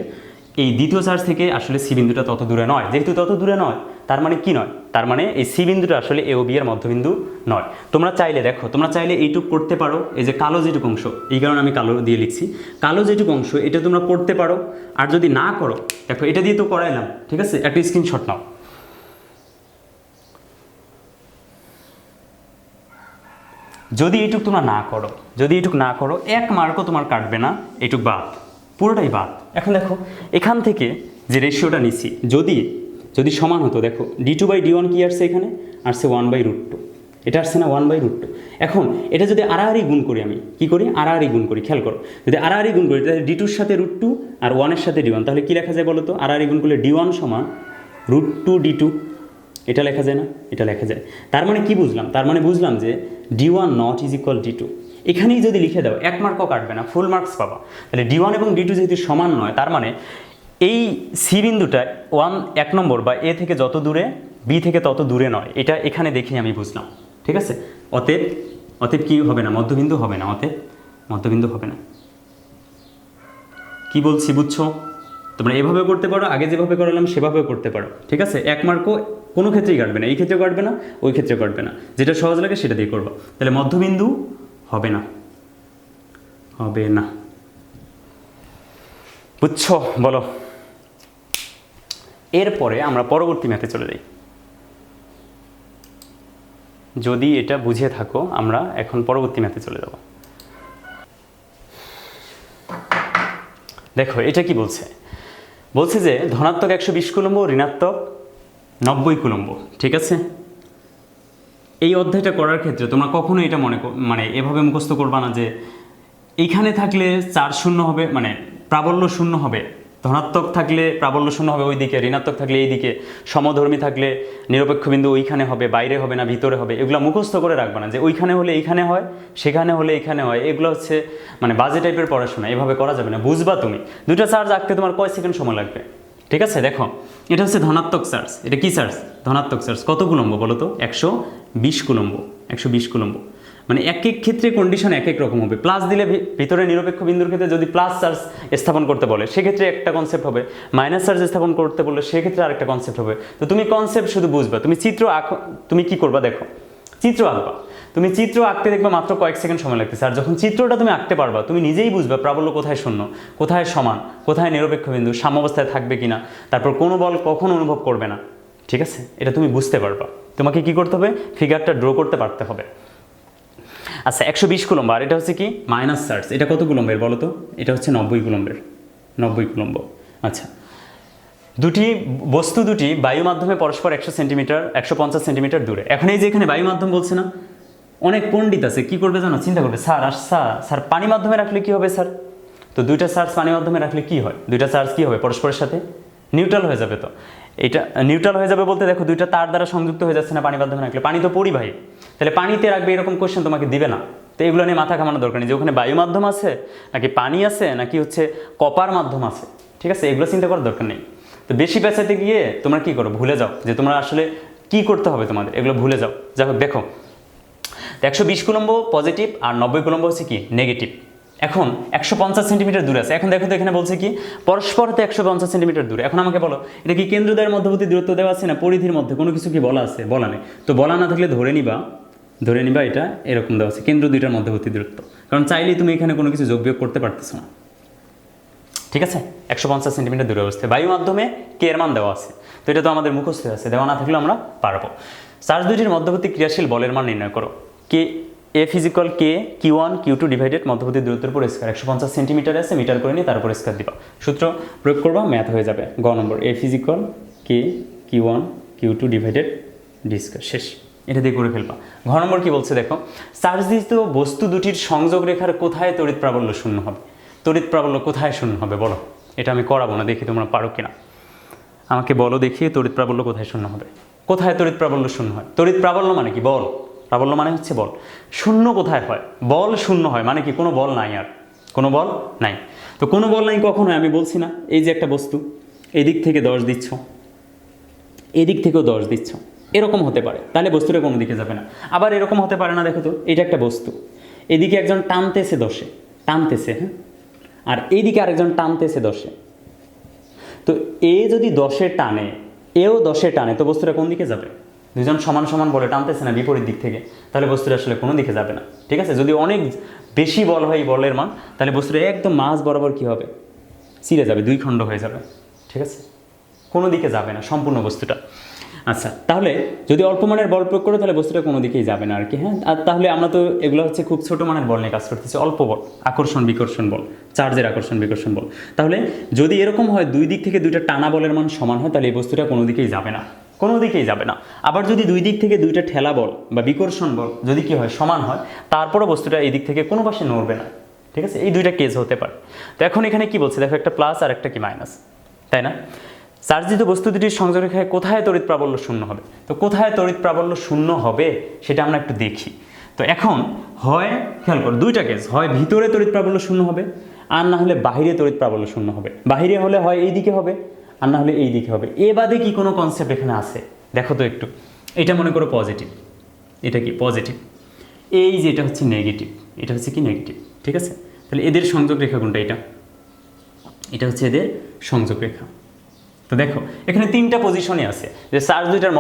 এই দ্বিতীয় চার্জ থেকে আসলে সি বিন্দুটা তত দূরে নয়, যেহেতু তত দূরে নয় তার মানে কি নয়, তার মানে এই সি বিন্দুটা আসলে এ ও বি এর মধ্যবিন্দু নয়। তোমরা চাইলে দেখো, তোমরা চাইলে এইটুক করতে পারো, এই যে কালো যেটুকু অংশ, এই কারণে আমি কালো দিয়ে লিখছি, কালো যেটুকু অংশ এটা তোমরা করতে পারো, আর যদি না করো দেখো এটা দিয়ে তো করাইলাম, ঠিক আছে, একটা স্ক্রিনশট নাও। যদি এইটুক তোমরা না করো, যদি এইটুক না করো, 1 মার্কও তোমার কাটবে না, এইটুক বাদ, পুরোটাই বাদ। এখন দেখো এখান থেকে যে রেশিওটা নিচ্ছি, যদি সমান হতো, দেখো d2 বাই d1 কি আসছে, এখানে আসছে 1/√2, এটা আসছে না 1/√2। এখন এটা যদি আড়াআড়ি গুণ করি, আমি কি করি, আড়াআড়ি গুণ করি, খেয়াল করো, যদি আড়াআড়ি গুণ করি তাহলে d2 এর সাথে √2 আর 1 এর সাথে d1, তাহলে কি লেখা যায় বলো তো, আড়াআড়ি গুণ করলে d1 সমান √2 d2, এটা লেখা যায় না, এটা লেখা যায়। তার মানে কি বুঝলাম, তার মানে বুঝলাম যে d1 not is equal d2, এখানেই যদি লিখে দাও 1 মার্কও কাটবে না, ফুল মার্কস পাবা। তাহলে d1 এবং d2 যেহেতু সমান নয়, তার মানে এই সি বিন্দুটা 1 নম্বর বা এ থেকে যত দূরে বি থেকে তত দূরে নয়, এটা এখানে দেখে আমি বুঝলাম। ঠিক আছে, অতএব অতএব কি হবে না, মধ্যবিন্দু হবে না, অতএব মধ্যবিন্দু হবে না। কি বলছি বুঝছো? তোমরা এভাবে করতে পারো, আগে যেভাবে করালাম সেভাবেও করতে পারো। ঠিক আছে, এক মার্কও কোনো ক্ষেত্রেই কাটবে না, এই ক্ষেত্রে কাটবে না, ওই ক্ষেত্রে কাটবে না, যেটা সহজ লাগে সেটা দিয়ে করবো। তাহলে মধ্যবিন্দু হবে না, হবে না। বুঝছো? বলো। এরপরে আমরা পরবর্তী ম্যাথে চলে যাই। যদি এটা বুঝে থাকো, আমরা এখন পরবর্তী ম্যাথে চলে যাব। দেখো এটা কি বলছে, বলছে যে ধনাত্মক 120 কুলম্ব, ঋণাত্মক 90 কুলম্ব। ঠিক আছে, এই অধ্যায়টা করার ক্ষেত্রে তোমরা কখনো এটা মানে এভাবে মুখস্থ করবা না যে এইখানে থাকলে 4 শূন্য হবে, মানে প্রাবল্য শূন্য হবে, ধনাত্মক থাকলে প্রাবল্য শূন্য হবে ওই দিকে, ঋণাত্মক থাকলে এই দিকে, সমধর্মী থাকলে নিরপেক্ষ বিন্দু ওইখানে হবে, বাইরে হবে না ভিতরে হবে। এগুলো মুখস্থ করে রাখবা না যে ওইখানে হলে এইখানে হয়, সেখানে হলে এইখানে হয়। এগুলো হচ্ছে মানে বাজে টাইপের পড়াশোনা, এভাবে করা যাবে না। বুঝবা তুমি, দুটো চার্জ আঁকতে তোমার কয় সেকেন্ড সময় লাগবে? ঠিক আছে, দেখো এটা হচ্ছে ধনাত্মক চার্জ, এটা কি চার্জ? ধনাত্মক চার্জ। কত কুলম্ব বলো তো? 120 কুলম্ব। 120 কুলম্ব মানে এক এক ক্ষেত্রে কন্ডিশন এক এক রকম হবে। প্লাস দিলে ভিতরে নিরপেক্ষ বিন্দুর ক্ষেত্রে যদি প্লাস চার্জ স্থাপন করতে বলে সেক্ষেত্রে একটা কনসেপ্ট হবে, মাইনাস চার্জ স্থাপন করতে বললে সেক্ষেত্রে আরেকটা কনসেপ্ট হবে। তো তুমি কনসেপ্ট শুধু বুঝবা, তুমি চিত্র আঁকো। তুমি কি করবা দেখো, চিত্র আঁকবা। তুমি চিত্র আঁকতে দেখবা মাত্র কয়েক সেকেন্ড সময় লাগতেছে। আর যখন চিত্রটা তুমি আঁকতে পারবা, তুমি নিজেই বুঝবা প্রাবল্য কোথায় শূন্য, কোথায় সমান, কোথায় নিরপেক্ষ বিন্দু, সাম্যাবস্থায় থাকবে কিনা, তারপর কোনো বল কখন অনুভব করবে না। ঠিক আছে, এটা তুমি বুঝতে পারবা। তোমাকে কি করতে হবে? ফিগারটা ড্র করতে পারতে হবে। আচ্ছা, 120 কুলম্ব, আর এটা হচ্ছে কি মাইনাস চার্জ। এটা কত কুলম্বের বলো তো? এটা হচ্ছে 90 কুলম্বের। 90 কুলম্ব। আচ্ছা, বস্তু দুটি বায়ু মাধ্যমে পরস্পর 100 সেন্টিমিটার 150 সেন্টিমিটার দূরে। এখন এই যে এখানে বায়ু মাধ্যম বলছে না, অনেক পণ্ডিত আছে কি করবে জানো? চিন্তা করবে স্যার পানি মাধ্যমে রাখলে কি হবে স্যার? তো দুইটা চার্জ পানি মাধ্যমে রাখলে কি হয়? দুইটা চার্জ কি হবে? পরস্পরের সাথে নিউট্রাল হয়ে যাবে। তো এটা নিউট্রাল হয়ে যাবে বলতে দেখো দুইটা তার দ্বারা সংযুক্ত হয়ে যাচ্ছে না পানি মাধ্যমে রাখলে। পানি তো পরিবাহী, তাহলে পানিতে রাখবে এরকম কোশ্চেন তোমাকে দিবে না। তো এগুলো নিয়ে মাথা ঘামানোর দরকার নেই যে ওখানে বায়ু মাধ্যম আছে নাকি পানি আছে নাকি হচ্ছে কপার মাধ্যম আছে। ঠিক আছে, এগুলো চিন্তা করার দরকার নেই। তো বেশি পেঁচাতে গিয়ে তোমরা কি করো? ভুলে যাও যে তোমরা আসলে কি করতে হবে তোমাদের, এগুলো ভুলে যাও। যাই হোক, দেখো 120 কুলম্ব পজিটিভ আর 90 কুলম্ব হচ্ছে কি নেগেটিভ। এখন 150 সেন্টিমিটার দূরে আছে। এখন দেখো তো এখানে বলছে কি পরস্পরতে 150 সেন্টিমিটার দূরে। এখন আমাকে বলো এটা কি কেন্দ্রদ্বয়ের মধ্যবর্তী দূরত্ব দেওয়া আছে না পরিধির মধ্যে কোনো কিছু কি বলা আছে? বলা নেই। তো বলা না থাকলে ধরে নিবা এটা এরকম দেওয়া আছে, কেন্দ্র দুইটার মধ্যবর্তী দূরত্ব। কারণ চাইলেই তুমি এখানে কোনো কিছু যোগ বিয়োগ করতে পারতেছো না। ঠিক আছে, 150 সেন্টিমিটার দূরে অবস্থায় বায়ু মাধ্যমে কে এর মান দেওয়া আছে। তো এটা তো আমাদের মুখস্থ আছে, দেওয়া না থাকলেও আমরা পারবো। চার্জ দুইটির মধ্যবর্তী ক্রিয়াশীল বলের মান নির্ণয় করো। কে এফ ইজিক্যাল কে Q1 Q2 ডিভাইডেড মধ্যবর্তী দূরত্বের উপর স্কয়ার। 150 সেন্টিমিটার আছে, মিটার করে নিয়ে তার উপর স্কয়ার দিবা। সূত্র প্রয়োগ করবা, ম্যাথ হয়ে যাবে। গ নম্বর এফ ইজিক্যাল কে Q1 Q2 divided D square. শেষ, এটা দিয়ে করে ফেলবা। ঘ নম্বর কি বলছে দেখো, চার্জযুক্ত বস্তু দুটির সংযোগ রেখার কোথায় তড়িৎ প্রাবল্য শূন্য হবে? তড়িৎ প্রাবল্য কোথায় শূন্য হবে বলো? এটা আমি করাবো না, দেখি তোমরা পারো কিনা। আমাকে বলো দেখি তড়িৎ প্রাবল্য কোথায় শূন্য হবে? কোথায় তড়িৎ প্রাবল্য শূন্য হয়? তড়িৎ প্রাবল্য মানে কি? বল। প্রাবল্য মানে হচ্ছে বল। শূন্য কোথায় হয়? বল শূন্য হয় মানে কি? কোনো বল নাই, আর কোনো বল নাই। তো কোনো বল নাই কখন হয় আমি বলছি না? এই যে একটা বস্তু এদিক থেকে 10 দিচ্ছ, এদিক থেকেও 10 দিচ্ছ, এরকম হতে পারে, তাহলে বস্তুটা কোনো দিকে যাবে না। আবার এরকম হতে পারে না, দেখো তো এটা একটা বস্তু, এদিকে একজন টানতেছে 10-এ, টানতেছে, হ্যাঁ, আর এইদিকে আরেকজন টানতেছে 10-এ। তো এ যদি 10-এ টানে, এও 10-এ টানে, তো বস্তুটা কোন দিকে যাবে? দুজন সমান সমান বলে টানতেছে না বিপরীত দিক থেকে, তাহলে বস্তুটা আসলে কোনো দিকে যাবে না। ঠিক আছে, যদি অনেক বেশি বল হয় এই বলের মান, তাহলে বস্তুটা একদম মাঝ বরাবর কী হবে? ছিঁড়ে যাবে, দুই খণ্ড হয়ে যাবে। ঠিক আছে, কোনো দিকে যাবে না সম্পূর্ণ বস্তুটা। আচ্ছা, তাহলে যদি অল্প মানের বল প্রয়োগ করো তাহলে বস্তুটা কোনো দিকেই যাবে না আর কি। হ্যাঁ, আর তাহলে আমরা তো এগুলো হচ্ছে খুব ছোটো মানের বল নিয়ে কাজ করতেছি, অল্প বল, আকর্ষণ বিকর্ষণ বল, চার্জের আকর্ষণ বিকর্ষণ বল। তাহলে যদি এরকম হয় দুই দিক থেকে দুইটা টানা বলের মান সমান হয়, তাহলে এই বস্তুটা কোনো দিকেই যাবে না, কোনো দিকেই যাবে না। আবার যদি দুই দিক থেকে দুইটা ঠেলা বল বা বিকর্ষণ বল যদি কি হয় সমান হয়, তারপরও বস্তুটা এই দিক থেকে কোনো পাশে নড়বে না। ঠিক আছে, এই দুইটা কেস হতে পারে। তো এখন এখানে কি বলছে দেখো, একটা প্লাস আর একটা কি মাইনাস, তাই না? চার্জিত বস্তু দুটির সংযোগ রেখায় কোথায় তড়িৎ প্রাবল্য শূন্য হবে? তো কোথায় তড়িৎ প্রাবল্য শূন্য হবে সেটা আমরা একটু দেখি। তো এখন হয় খেয়াল করো দুইটা কেস, হয় ভিতরে তড়িৎ প্রাবল্য শূন্য হবে, আর না হলে বাহিরে তড়িৎ প্রাবল্য শূন্য হবে। বাহিরে হলে হয় এই দিকে হবে, আর না হলে এই দিকে হবে। এ বাদে কি কোনো কনসেপ্ট এখানে আছে? দেখো তো একটু, এটা মনে করো পজিটিভ, এটা কি পজিটিভ, এই যে এটা হচ্ছে নেগেটিভ, এটা হচ্ছে কি নেগেটিভ, ঠিক আছে? তাহলে এদের সংযোগ রেখা কোনটা? এটা হচ্ছে এদের সংযোগ রেখা। তো দেখো এখানে তিনটা পজিশনে আছে, যে চার্জ দুইটার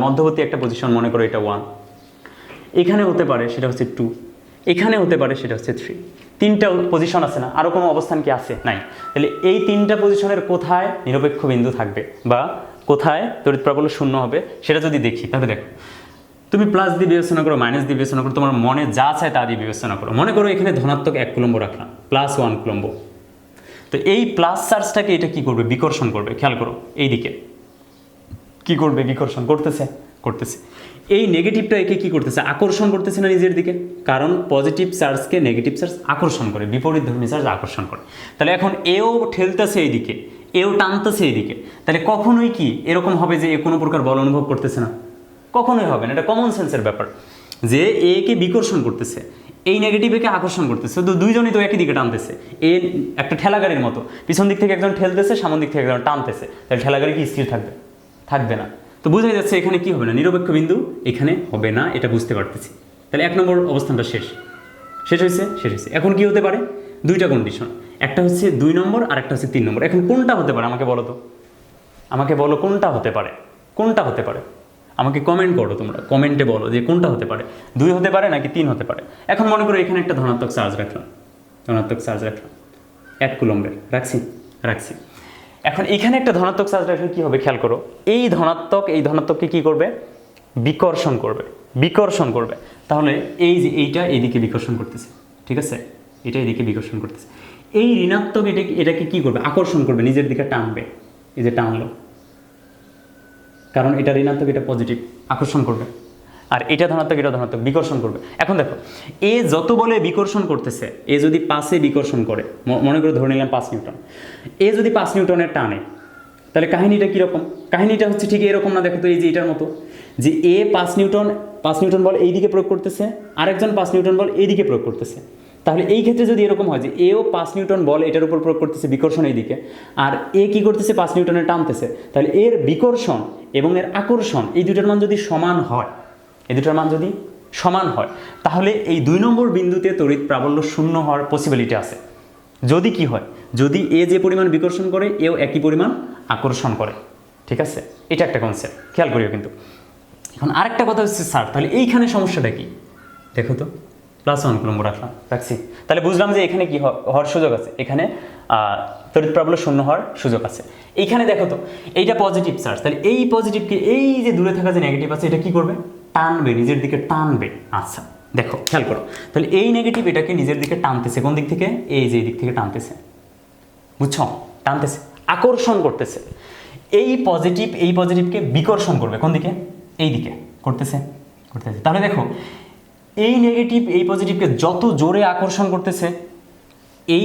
মধ্যবর্তী একটা পজিশন, মনে করো এটা 1, এখানে হতে পারে সেটা হচ্ছে 2, এখানে হতে পারে সেটা হচ্ছে 3, তিনটা পজিশন আছে না? আরও কোনো অবস্থান কি আছে? নাই। তাহলে এই তিনটা পজিশনের কোথায় নিরপেক্ষ বিন্দু থাকবে বা কোথায় তড়িৎ প্রাবল্য শূন্য হবে সেটা যদি দেখি, তাহলে দেখো তুমি প্লাস দিয়ে বিবেচনা করো, মাইনাস দিয়ে বিবেচনা করো, তোমার মনে যা চায় তা দিয়ে বিবেচনা করো। মনে করো এখানে ধনাত্মক 1 কুলম্ব রাখলাম, প্লাস 1 কুলম্ব। তো এই প্লাস চার্জটাকে এটা কি করবে? বিকর্ষণ করবে। খেয়াল করো এই দিকে কি করবে? বিকর্ষণ করতেছে। এই নেগেটিভটা একে কি করতেছে? আকর্ষণ করতেছে না নিজের দিকে, কারণ পজিটিভ চার্জকে নেগেটিভ চার্জ আকর্ষণ করে, বিপরীত ধর্মী চার্জ আকর্ষণ করে। তাহলে এখন এও ঠেলতেছে এইদিকে, এও টানতেছে এইদিকে, তাহলে কখনোই কি এরকম হবে যে এ কোনো প্রকার বল অনুভব করতেছে না? কখনোই হবে না। এটা কমন সেন্সের ব্যাপার যে একে বিকর্ষণ করতেছে, এই নেগেটিভ একে আকর্ষণ করতেছে, তো দুইজনই তো একই দিকে টানতেছে। এ একটা ঠেলাগাড়ির মতো, পিছন দিক থেকে একজন ঠেলতেছে, সামন দিক থেকে একজন টানতেছে, তাহলে ঠেলাগাড়ি কি স্থির থাকবে? থাকবে না। তো বোঝাই যাচ্ছে এখানে কি হবে না, নিরপেক্ষ বিন্দু এখানে হবে না, এটা বুঝতে পারতেছি। তাহলে 1 নম্বর অবস্থানটা শেষ হয়েছে। এখন কি হতে পারে? দুইটা কন্ডিশন, একটা হচ্ছে 2 নম্বর আর একটা হচ্ছে 3 নম্বর। এখন কোনটা হতে পারে আমাকে বলো তো, আমাকে বলো কোনটা হতে পারে? আমাকে কমেন্ট করো, তোমরা কমেন্টে বলো যে কোনটা হতে পারে, 2 হতে পারে নাকি 3 হতে পারে। এখন মনে করো এখানে একটা ধনাত্মক চার্জ রাখলাম, 1 কুলম্বের রাখছি। এখন এখানে একটা ধনাত্মক চার্জ রাখলে কি হবে? খেয়াল করো, এই ধনাত্মককে কি করবে? বিকর্ষণ করবে। তাহলে এই যে এইটা এইদিকে বিকর্ষণ করতেছে, ঠিক আছে? এটা এদিকে বিকর্ষণ করতেছে। এই ঋণাত্মক এটাকে কি করবে? আকর্ষণ করবে, নিজের দিকে টানবে। এই যে টানলো, কারণ এটা ঋণাত্মক, এটা পজিটিভ, আকর্ষণ করবে। আর এটা ধনাত্মক, এটা ধনাত্মক, বিকর্ষণ করবে। এখন দেখো এ যত বলে বিকর্ষণ করতেছে, এ যদি 5-এ বিকর্ষণ করে, মনে করে ধরে নিলাম 5 নিউটন, এ যদি 5 নিউটনের টানে, তাহলে কাহিনীটা কীরকম? কাহিনীটা হচ্ছে ঠিক এরকম না? দেখো তো এই যে এটার মতো, যে এ 5 নিউটন বল এই দিকে প্রয়োগ করতেছে, আরেকজন 5 নিউটন বল এই দিকে প্রয়োগ করতেছে। তাহলে এই ক্ষেত্রে যদি এরকম হয় যে এও 5 নিউটন বল এটার উপর প্রয়োগ করতেছে, বিকর্ষণ এই দিকে, আর এ কি করতেছে? 5 নিউটনের টানতেছে, তাহলে এর বিকর্ষণ এবং এর আকর্ষণ এই দুটার মান যদি সমান হয়, তাহলে এই 2 নম্বর বিন্দুতে তড়িৎ প্রাবল্য শূন্য হওয়ার পসিবিলিটি আছে। যদি কি হয়? যদি এ যে পরিমাণ বিকর্ষণ করে, এও একই পরিমাণ আকর্ষণ করে, ঠিক আছে? এটা একটা কনসেপ্ট, খেয়াল করিও কিন্তু। এখন আরেকটা কথা হচ্ছে স্যার, তাহলে এইখানে সমস্যাটা কি? দেখো তো, +1 কুলম্ব রাখছি, তাহলে বুঝলাম যে এখানে কি হওয়ার সুযোগ আছে, এখানে তড়িৎ প্রাবল্য শূন্য হওয়ার সুযোগ আছে। এইখানে দেখো তো, এইটা পজিটিভ চার্জ, তাহলে এই পজিটিভকে এই যে দূরে থাকা যে নেগেটিভ আছে এটা কি করবে? টানবে, নিজের দিকে টানবে। আচ্ছা দেখো খেয়াল করো, তাহলে এই নেগেটিভ এটাকে নিজের দিকে টানতেছে, কোন দিক থেকে? এই যে এই দিক থেকে টানতেছে, বুঝছো? টানতেছে, আকর্ষণ করতেছে। এই পজিটিভকে বিকর্ষণ করবে, কোন দিকে? এই দিকে করতেছে। তাহলে দেখো এই নেগেটিভ এই পজিটিভকে যত জোরে আকর্ষণ করতেছে, এই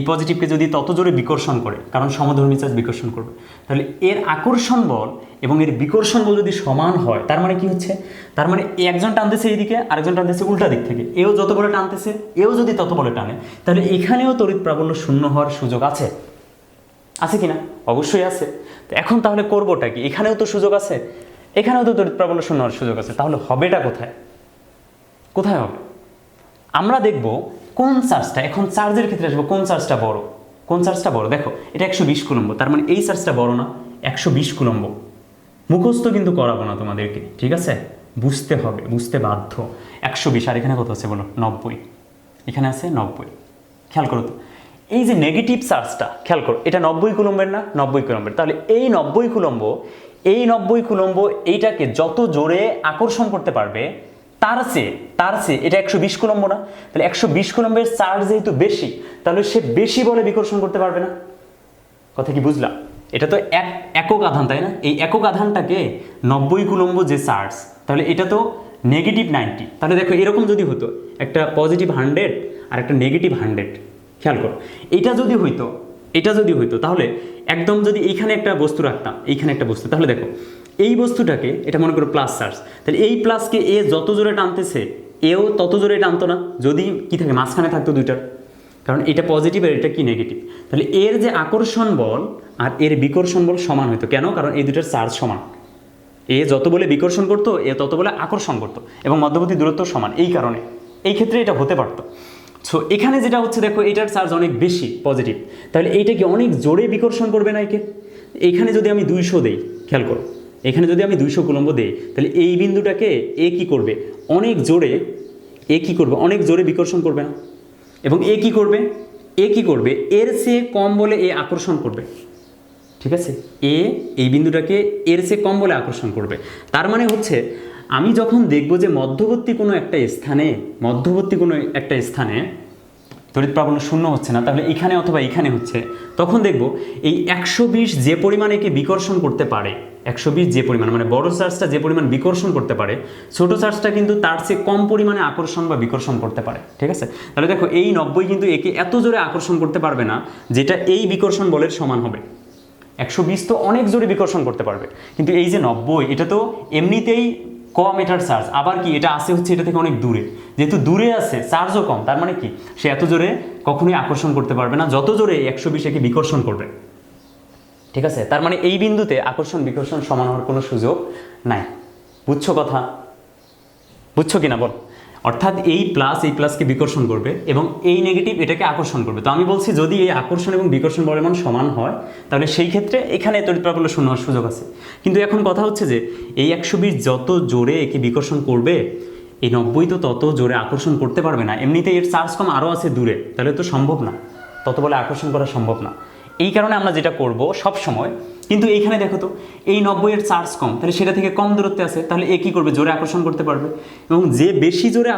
পজিটিভকে যদি তত জোরে বিকর্ষণ করে, কারণ সমধর্মী চার্জ বিকর্ষণ করবে, তাহলে এর আকর্ষণ বল এবং এর বিকর্ষণ বল যদি সমান হয়, তার মানে কি হচ্ছে? তার মানে একজন টানতেছে এইদিকে, আরেকজন টানতেছে উল্টা দিক থেকে, এও যত বলে টানতেছে, এও যদি তত বলে টানে, তাহলে এখানেও তড়িৎ প্রাবল্য শূন্য হওয়ার সুযোগ আছে কি না? অবশ্যই আছে। তো এখন তাহলে করবোটা কি? এখানেও তো সুযোগ আছে, এখানেও তো তড়িৎ প্রাবল্য শূন্য হওয়ার সুযোগ আছে, তাহলে হবেটা কোথায় হবে? আমরা দেখব কোন চার্জটা, এখন চার্জের ক্ষেত্রে আসবো, কোন চার্জটা বড়? দেখো এটা 120 কুলম্ব, তার মানে এই চার্জটা বড় না? 120 কুলম্ব। মুখস্থ কিন্তু করাবো না তোমাদেরকে, ঠিক আছে? বুঝতে হবে, বুঝতে বাধ্য। 120, আর এখানে কত আছে বলো? 90, এখানে আছে 90। খেয়াল করো তো, এই যে নেগেটিভ চার্জটা, খেয়াল করো, এটা 90 কুলম্বের না? 90 কুলম্বের। তাহলে এই 90 কুলম্ব এইটাকে যত জোরে আকর্ষণ করতে পারবে, তার চেয়ে এটা 120 কুলম্ব না? তাহলে 120 কুলম্বের চার্জ যেহেতু বেশি, তাহলে সে বেশি বলে বিকর্ষণ করতে পারবে না। কথা কি বুঝলাম? এটা তো একক আধান, তাই না? এই একক আধানটাকে 90 কুলম্ব যে চার্জ, তাহলে এটা তো নেগেটিভ 90। তাহলে দেখো এরকম যদি হতো, একটা পজিটিভ 100 আর একটা নেগেটিভ 100, খেয়াল করো, এটা যদি হইতো তাহলে একদম যদি এইখানে একটা বস্তু রাখতাম, এইখানে একটা বস্তু, তাহলে দেখো এই বস্তুটাকে, এটা মনে করো প্লাস চার্জ, তাহলে এই প্লাসকে এ যত জোরে টানতেছে, এও তত জোরে টানতো না যদি কি থাকে মাঝখানে থাকতো দুইটার, কারণ এটা পজিটিভ আর এটা কি নেগেটিভ। তাহলে এর যে আকর্ষণ বল আর এর বিকর্ষণ বল সমান হইতো। কেন? কারণ এই দুটার চার্জ সমান। এ যত বলে বিকর্ষণ করতো, এ তত বলে আকর্ষণ করতো, এবং মধ্যবর্তী দূরত্ব সমান। এই কারণে এই ক্ষেত্রে এটা হতে পারতো। সো এখানে যেটা হচ্ছে দেখো, এটার চার্জ অনেক বেশি পজিটিভ, তাহলে এইটা কি অনেক জোরে বিকর্ষণ করবে না একে? এইখানে যদি আমি 200 দেই, খেয়াল করো, এখানে যদি আমি 200 কুলম্ব দেই, তাহলে এই বিন্দুটাকে এ কি করবে? অনেক জোরে, এ কি করবে? অনেক জোরে বিকর্ষণ করবে না? এবং এ কি করবে? এ কি করবে? এর চেয়ে কম বলে এ আকর্ষণ করবে। ঠিক আছে, এ এই বিন্দুটাকে এর চেয়ে কম বলে আকর্ষণ করবে। তার মানে হচ্ছে আমি যখন দেখব যে মধ্যবর্তী কোনো একটা স্থানে তড়িৎ প্রাবল্য শূন্য হচ্ছে না, তাহলে এখানে অথবা এখানে হচ্ছে, তখন দেখব এই 120 যে পরিমাণ একে বিকর্ষণ করতে পারে, 120 যে পরিমাণ, মানে বড় চার্জটা যে পরিমাণ বিকর্ষণ করতে পারে, ছোট চার্জটা কিন্তু তার চেয়ে কম পরিমাণে আকর্ষণ বা বিকর্ষণ করতে পারে। ঠিক আছে, তাহলে দেখো এই 90 কিন্তু একে এত জোরে আকর্ষণ করতে পারবে না যেটা এই বিকর্ষণ বলের সমান হবে। 120 তো অনেক জোরে বিকর্ষণ করতে পারবে, কিন্তু এই যে 90, এটা তো এমনিতেই কম এটার চার্জ, আবার কি এটা আসে হচ্ছে এটা থেকে অনেক দূরে, যেহেতু দূরে আছে চার্জও কম, তার মানে কি সে এত জোরে কখনোই আকর্ষণ করতে পারবে না যত জোরে 120 একে বিকর্ষণ করবে। ঠিক আছে, তার মানে এই বিন্দুতে আকর্ষণ বিকর্ষণ সমান হওয়ার কোনো সুযোগ নাই। বুঝছো কথা? বুঝছো কিনা বল? অর্থাৎ এই প্লাসকে বিকর্ষণ করবে এবং এই নেগেটিভ এটাকে আকর্ষণ করবে। তো আমি বলছি যদি এই আকর্ষণ এবং বিকর্ষণ বলের মান সমান হয়, তাহলে সেই ক্ষেত্রে এখানে তড়িৎ প্রাবল্য শূন্য হওয়ার সুযোগ আছে। কিন্তু এখন কথা হচ্ছে যে এই 120 যত জোরে একে বিকর্ষণ করবে, এই 90 তো তত জোরে আকর্ষণ করতে পারবে না। এমনিতে এর চার্জ কম আরও আছে দূরে, তাহলে তো সম্ভব না, তত বলে আকর্ষণ করা সম্ভব না। এই কারণে আমরা যেটা করব সব সময়, কিন্তু এইখানে দেখো তো এই 90 এর চার্জ কম, তাহলে সেটা থেকে কম দূরত্বে আছে, তাহলে এ কী করবে? জোরে আকর্ষণ করতে পারবে। এবং যে বেশি জোরে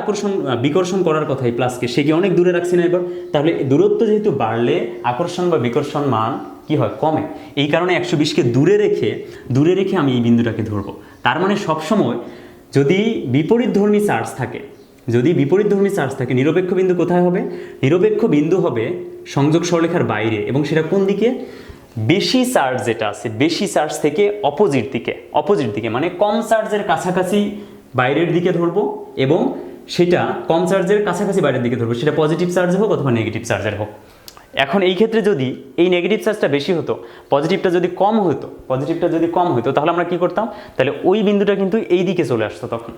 বিকর্ষণ করার কথা এই প্লাসকে, সে কি অনেক দূরে রাখছি না এবার? তাহলে দূরত্ব যেহেতু বাড়লে আকর্ষণ বা বিকর্ষণ মান কি হয়? কমে। এই কারণে 120কে দূরে রেখে আমি এই বিন্দুটাকে ধরবো। তার মানে সবসময় যদি বিপরীতধর্মী চার্জ থাকে, নিরপেক্ষ বিন্দু কোথায় হবে? নিরপেক্ষ বিন্দু হবে সংযোগ সরলরেখার বাইরে, এবং সেটা কোন দিকে? বেশি চার্জ যেটা আছে, বেশি চার্জ থেকে অপোজিট দিকে, মানে কম চার্জের কাছাকাছি বাইরের দিকে ধরবো, এবং সেটা কম চার্জের কাছাকাছি বাইরের দিকে ধরবো, সেটা পজিটিভ চার্জ হোক অথবা নেগেটিভ চার্জের হোক। এখন এই ক্ষেত্রে যদি এই নেগেটিভ চার্জটা বেশি হতো, পজিটিভটা যদি কম হতো, তাহলে আমরা কি করতাম? তাহলে ওই বিন্দুটা কিন্তু এই দিকে চলে আসতো তখন।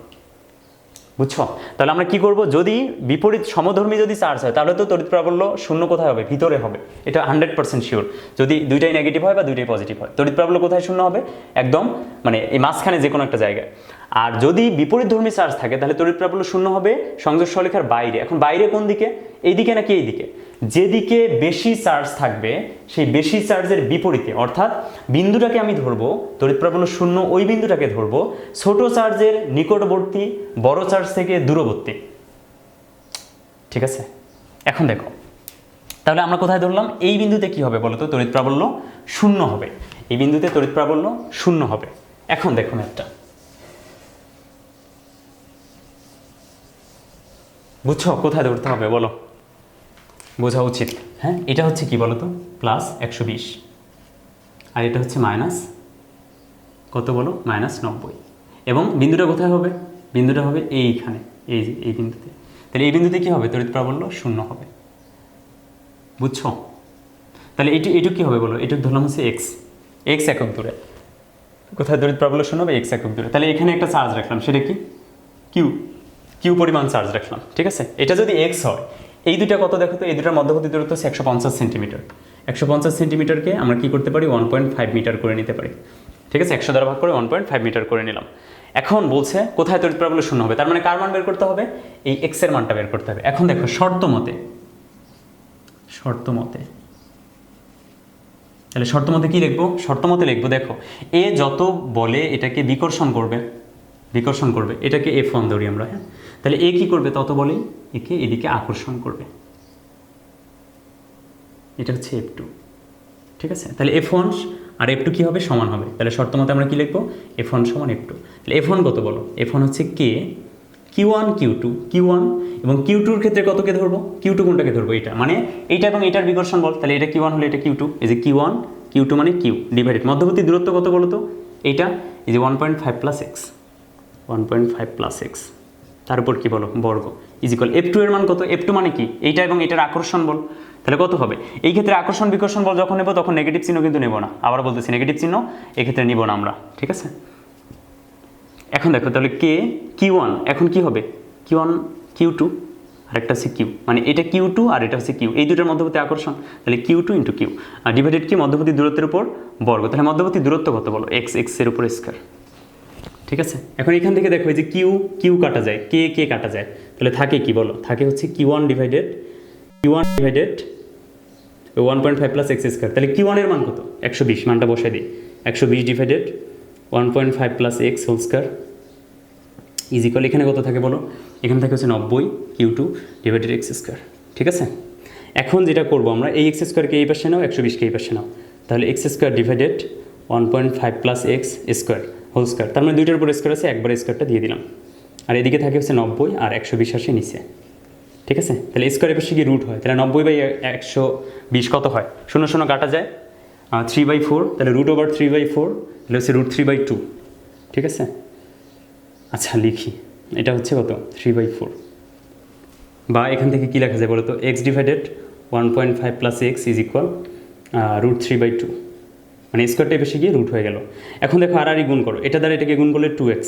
বুঝছো? তাহলে আমরা কি করব? যদি বিপরীত সমধর্মী যদি চার্জ হয়, তাহলে তো তড়িৎ প্রাবল্য শূন্য কোথায় হবে? ভিতরে হবে, এটা 100% শিওর। যদি দুইটাই নেগেটিভ হয় বা দুইটাই পজিটিভ হয়, তড়িৎ প্রাবল্য কোথায় শূন্য হবে? একদম মানে এই মাঝখানে যে কোনো একটা জায়গায়। আর যদি বিপরীতধর্মী চার্জ থাকে, তাহলে তড়িৎ প্রাবল্য শূন্য হবে সংযোগ সরলরেখার বাইরে। এখন বাইরে কোন দিকে? এই দিকে নাকি এই দিকে? যেদিকে বেশি চার্জ থাকবে সেই বেশি চার্জের বিপরীতে, অর্থাৎ বিন্দুটাকে আমি ধরবো, তড়িৎ প্রাবল্য শূন্য ওই বিন্দুটাকে ধরবো ছোট চার্জের নিকটবর্তী, বড় চার্জ থেকে দূরবর্তী। ঠিক আছে, এখন দেখো তাহলে আমরা কোথায় ধরলাম? এই বিন্দুতে কি হবে বলো তো? তড়িৎ প্রাবল্য শূন্য হবে। এই বিন্দুতে তড়িৎ প্রাবল্য শূন্য হবে। এখন দেখো ম্যাথটা, বুঝছো কোথায় ধরতে হবে বলো? বোঝা উচিত। হ্যাঁ, এটা হচ্ছে কি বলো তো? প্লাস 120, আর এটা হচ্ছে মাইনাস কত বলো? মাইনাস 90। এবং বিন্দুটা কোথায় হবে? বিন্দুটা হবে এইখানে, এই বিন্দুতে। তাহলে এই বিন্দুতে কি হবে? তড়িৎ প্রাবল্য শূন্য হবে। বুঝছো? তাহলে এইটুক কি হবে বলো? এইটুক ধরলাম হচ্ছে এক্স একক দূরে। কোথায় তড়িৎ প্রাবল্য শূন্য হবে? এক্স একক দূরে। তাহলে এখানে একটা চার্জ রাখলাম, সেটা কি? কিউ পরিমাণ চার্জ রাখলাম। ঠিক আছে, এটা যদি এক্স হয়, এই দুইটা কত দেখো তো? এই দুটার মধ্যবর্তী দূরত্ব হচ্ছে 150 সেন্টিমিটার। 150 সেন্টিমিটারকে আমরা কি করতে পারি? 1.5 মিটার করে নিতে পারি। ঠিক আছে, 100 দ্বারা ভাগ করে 1.5 মিটার করে নিলাম। এখন বলছে কোথায় তড়িৎ প্রাবল্য শূন্য হবে, তার মানে কার মান বের করতে হবে? এই এক্স এর মানটা বের করতে হবে। এখন দেখো শর্ত মতে, তাহলে শর্ত মতে কি লিখবো? শর্ত মতে লিখবো দেখো, এ যত বলে এটাকে বিকর্ষণ করবে, এটাকে F1 ধরি আমরা। হ্যাঁ, তাহলে এ কি করবে? তত বলেই একে এদিকে আকর্ষণ করবে, এটা হচ্ছে F2। ঠিক আছে, তাহলে F1 আর F2 কি হবে? সমান হবে। তাহলে শর্ত মতে আমরা কি লিখবো? F1 সমান F2। তাহলে F1 কত বলো? F1 হচ্ছে K, Q1 Q2 এবং Q2 এর ক্ষেত্রে কতকে ধরবো? Q2 কোনটাকে ধরবো? এটা মানে এইটা এবং এটার বিকর্ষণ বল। তাহলে এটা Q1 হলে এটা Q2, এই যে Q1 মানে Q ডিভাইডেড মধ্যবর্তী দূরত্ব কত বলো তো? এইটা এই যে 1.5 প্লাস এক্স, তার উপর কি বলো বর্গ ইজ ইকুয়াল F2 এর মান কত? F2 মানে কি? এইটা এবং এটার আকর্ষণ বল, তাহলে কত হবে? এই ক্ষেত্রে আকর্ষণ বিকর্ষণ বল যখন নেব তখন নেগেটিভ চিহ্ন কিন্তু নেব না, আবার বলতেছি নেগেটিভ চিহ্ন এক্ষেত্রে নিব না আমরা, ঠিক আছে? এখন দেখো তাহলে কে Q1 এখন কি হবে? Q1 Q2 আর একটা হচ্ছে কিউ, মানে এটা Q2 আর এটা হচ্ছে কিউ, এই দুটোর মধ্যবর্তী আকর্ষণ, তাহলে Q2 into Q R divided কি মধ্যবর্তী দূরত্বের উপর বর্গ, তাহলে মধ্যবর্তী দূরত্ব কত বলো? x এর উপর স্কয়ার, ঠিক আছে? এখন এখান থেকে দেখো এই যে কিউ কাটা যায়, কে কাটা যায়, তাহলে থাকে কি বলো? থাকে হচ্ছে Q1 divided 1.5 plus x square, তাহলে Q1 এর মান কত? 120, মানটা বসাই দিই, 120 divided 1.5 plus x whole square is equal, এখানে কত থাকে বলো? এখানে থাকে হচ্ছে 90 Q2 ডিভাইডেড এক্স স্কয়ার, ঠিক আছে? এখন যেটা করবো আমরা এই এক্স স্কোয়ারকে এই পাশে নাও, 120কে এই পাশে নাও, তাহলে x square divided 1.5 plus x square whole square, তার মানে দুইটার উপর স্কোয়ার আছে, একবার স্কোয়ারটা দিয়ে দিলাম, আর এদিকে থাকে হচ্ছে 90 আর 120 আসে নিচে, ঠিক আছে? তাহলে স্কোয়ারের পাশে কি রুট হয়, তাহলে 90/120 কত হয়? 0 কাটা যায়, 3/4, তাহলে √3/4 তাহলে হচ্ছে √3/2, ঠিক আছে? আচ্ছা লিখি, এটা হচ্ছে কত? 3/4, বা এখান থেকে কী লেখা যায় বলো তো? X divided 1.5 plus x is equal √3/2, মানে স্কোয়ারটা বেশি গিয়ে রুট হয়ে গেল। এখন দেখো আর গুণ করো, এটা দ্বারা এটাকে গুণ করলে 2x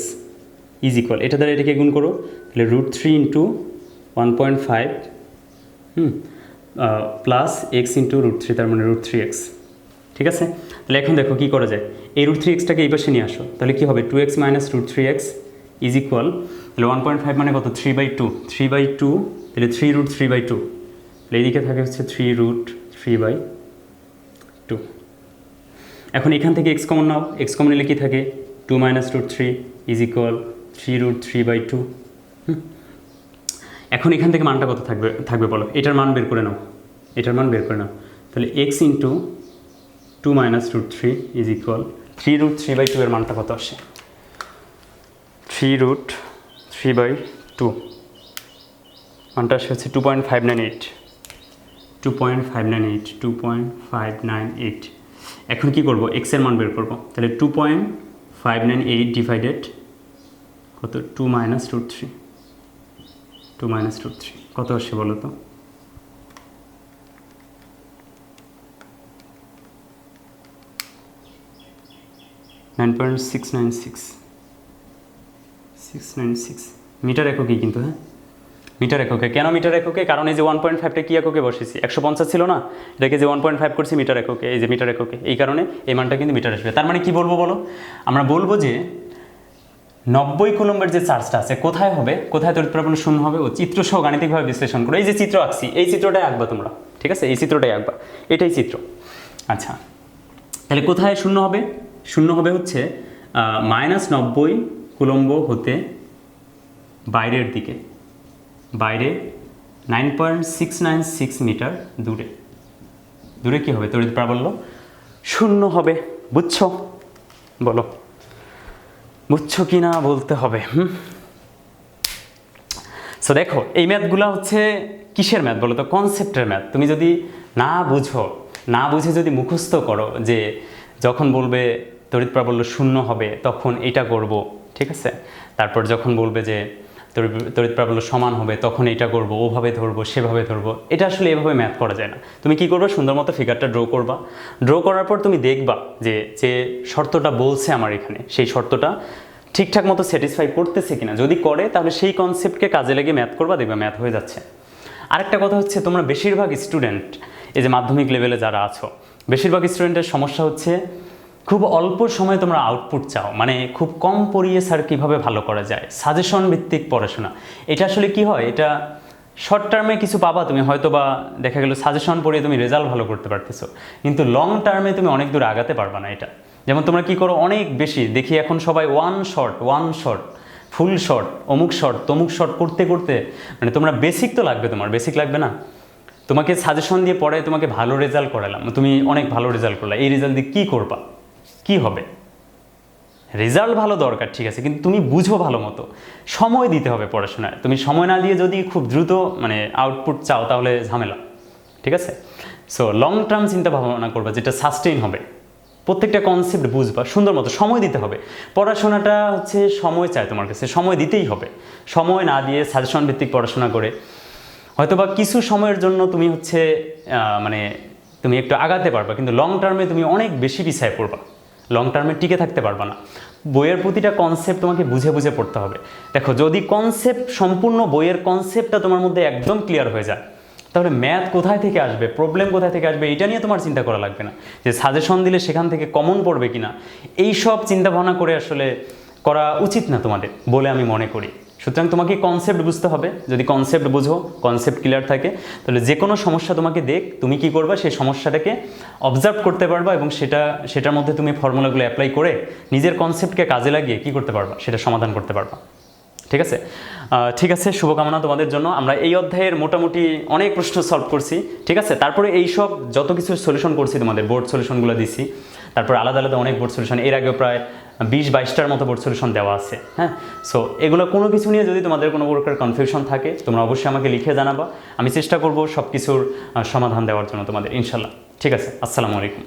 ইজ ইকুয়াল, এটা দ্বারা এটাকে গুণ করো, তাহলে √3 ইন্টু 1.5 প্লাস এক্স ইন্টু √3, তার মানে √3x, ঠিক আছে? তাহলে এখন দেখো কী করা যায়, এই √3xটাকে এই পাশে নিয়ে আসো, তাহলে কী হবে? 2x minus √3x is equal, তাহলে 1.5 মানে কত? 3/2, তাহলে 3√3/2, তাহলে এইদিকে থাকে হচ্ছে 3√3/2। এখন এখান থেকে এক্স কমন নাও, এক্স কমন নিলে কী থাকে? 2 মাইনাস √3 ইজ ইকুয়াল 3√3/2। এখন এখান থেকে মানটা কত থাকবে বলো? এটার মান বের করে নাও, তাহলে x into 2 minus √3 is equal 3√3/2 এর মানটা কত আসে? 3√3/2 মানটা আসে হচ্ছে 2.598। এখন কি করব? এক্স এর মান বের করব, তাহলে 2.598 ডিভাইডেড কত? 2 মাইনাস √3 কত আসে বলো তো? 9.696 মিটার এককে কিন্তু, হ্যাঁ মিটার এককে। কেন মিটার এককে? কারণ এই যে 1.5টা কি এককে বসেছি, 150 ছিল না, এটাকে যে 1.5 করছি মিটার এককে, এই যে মিটার এককে, এই কারণে এই মানটা কিন্তু মিটার আসবে। তার মানে কি বলবো বলো? আমরা বলবো যে 90 কুলম্বের যে চার্জটা আছে কোথায় হবে, কোথায় তড়িৎ প্রবাহ শূন্য হবে, ও চিত্রসহ গাণিতিকভাবে বিশ্লেষণ করো। এই যে চিত্র আঁকছি, এই চিত্রটাই আঁকবা তোমরা, ঠিক আছে? এই চিত্রটাই আঁকবা, এটাই চিত্র। আচ্ছা তাহলে কোথায় শূন্য হবে? শূন্য হবে হচ্ছে -90 কুলম্ব হতে বাইরের দিকে, বাইরে 9.696 মিটার দূরে কি হবে? তড়িৎ প্রাবল্য শূন্য হবে। বুঝছো? বলো বুঝছো কি না বলতে হবে। সো দেখো এই ম্যাথগুলো হচ্ছে কিসের ম্যাথ বলো তো? কনসেপ্টের ম্যাথ। তুমি যদি না বুঝে যদি মুখস্থ করো যে যখন বলবে তড়িৎ প্রাবল্য শূন্য হবে তখন এটা করব, ঠিক আছে? তারপর যখন বলবে যে তড়িৎ প্রাবল্য সমান হবে তখন এটা করব, ওভাবে ধরবো সেভাবে ধরবো, এটা আসলে এভাবে ম্যাথ করা যায় না। তুমি কি করবে? সুন্দর মতো ফিগারটা ড্র করার পর তুমি দেখবা যে যে শর্তটা বলছে আমার এখানে, সেই শর্তটা ঠিকঠাক মতো স্যাটিসফাই করতেছে কিনা। যদি করে তাহলে সেই কনসেপ্টকে কাজে লেগে ম্যাথ করবা, দেখবা ম্যাথ হয়ে যাচ্ছে। আরেকটা কথা হচ্ছে, তোমরা বেশিরভাগ স্টুডেন্ট এই যে মাধ্যমিক লেভেলে যারা আছো, বেশিরভাগ স্টুডেন্টের সমস্যা হচ্ছে খুব অল্প সময়ে তোমরা আউটপুট চাও, মানে খুব কম পড়িয়ে স্যার কীভাবে ভালো করা যায়, সাজেশন ভিত্তিক পড়াশোনা। এটা আসলে কি হয়, এটা শর্ট টার্মে কিছু পাবা তুমি, হয়তো বা দেখা গেল সাজেশন পড়িয়ে তুমি রেজাল্ট ভালো করতে পারতেছো, কিন্তু লং টার্মে তুমি অনেক দূর আগাতে পারবা না। এটা যেমন তোমরা কি করো, অনেক বেশি দেখি এখন সবাই ওয়ান শর্ট ফুল শর্ট, অমুক শর্ট তমুক শর্ট করতে করতে, মানে তোমরা বেসিক তো লাগবে, তোমার বেসিক লাগবে না? তোমাকে সাজেশন দিয়ে পড়ে তোমাকে ভালো রেজাল্ট করালাম, তুমি অনেক ভালো রেজাল্ট করলা, এই রেজাল্ট দিয়ে কী করবা, কি হবে? রেজাল্ট ভালো দরকার, ঠিক আছে, কিন্তু তুমি বুঝো ভালো মতো, সময় দিতে হবে পড়াশোনায়। তুমি সময় না দিয়ে যদি খুব দ্রুত মানে আউটপুট চাও তাহলে ঝামেলা, ঠিক আছে? সো লং টার্ম চিন্তা ভাবনা করবা, যেটা সাস্টেইন হবে, প্রত্যেকটা কনসেপ্ট বুঝবা, সুন্দর মতো সময় দিতে হবে। পড়াশোনাটা হচ্ছে সময় চায় তোমার কাছে, সময় দিতেই হবে। সময় না দিয়ে সাজেশন ভিত্তিক পড়াশোনা করে হয়তোবা কিছু সময়ের জন্য তুমি হচ্ছে মানে তুমি একটু আগাতে পারবা, কিন্তু লং টার্মে তুমি অনেক বেশি পিছায় পড়বা, লং টার্মে টিকে থাকতে পারবা না। বইয়ের প্রতিটা কনসেপ্ট তোমাকে বুঝে বুঝে পড়তে হবে। দেখো, যদি কনসেপ্ট সম্পূর্ণ বইয়ের কনসেপ্টটা তোমার মধ্যে একদম ক্লিয়ার হয়ে যায়, তাহলে ম্যাথ কোথায় থেকে আসবে, প্রবলেম কোথায় থেকে আসবে, এটা নিয়ে তোমার চিন্তা করা লাগবে না। যে সাজেশন দিলে সেখান থেকে কমন পড়বে কিনা, এই সব চিন্তা ভাবনা করে আসলে করা উচিত না তোমাদের বলে আমি মনে করি। সুতরাং তোমাকে কনসেপ্ট বুঝতে হবে। যদি কনসেপ্ট বুঝো, কনসেপ্ট ক্লিয়ার থাকে, তাহলে যে কোনো সমস্যা তোমাকে তুমি কি করবা, সেই সমস্যাটাকে অবজার্ভ করতে পারবা এবং সেটার মধ্যে তুমি ফর্মুলাগুলো অ্যাপ্লাই করে নিজের কনসেপ্টকে কাজে লাগিয়ে কি করতে পারবা, সেটা সমাধান করতে পারবা। ঠিক আছে? ঠিক আছে, শুভকামনা তোমাদের জন্য। আমরা এই অধ্যায়ের মোটামুটি অনেক প্রশ্ন সলভ করছি। ঠিক আছে, তারপরে এই সব যত কিছু সলিউশন করছি তোমাদের বোর্ড সলিউশনগুলো দিছি, তারপর আলাদা আলাদা অনেক বোর্ড সলিউশন, এর আগেও প্রায় 20-22টার মতো বোর্ড সলিউশন দেওয়া আছে। হ্যাঁ, সো এগুলো কোনো কিছু নিয়ে যদি তোমাদের কোনো প্রকার কনফিউশন থাকে, তোমরা অবশ্যই আমাকে লিখে জানাবা। আমি চেষ্টা করব সব কিছুর সমাধান দেওয়ার জন্য তোমাদের, ইনশাল্লাহ। ঠিক আছে, আসসালামু আলাইকুম।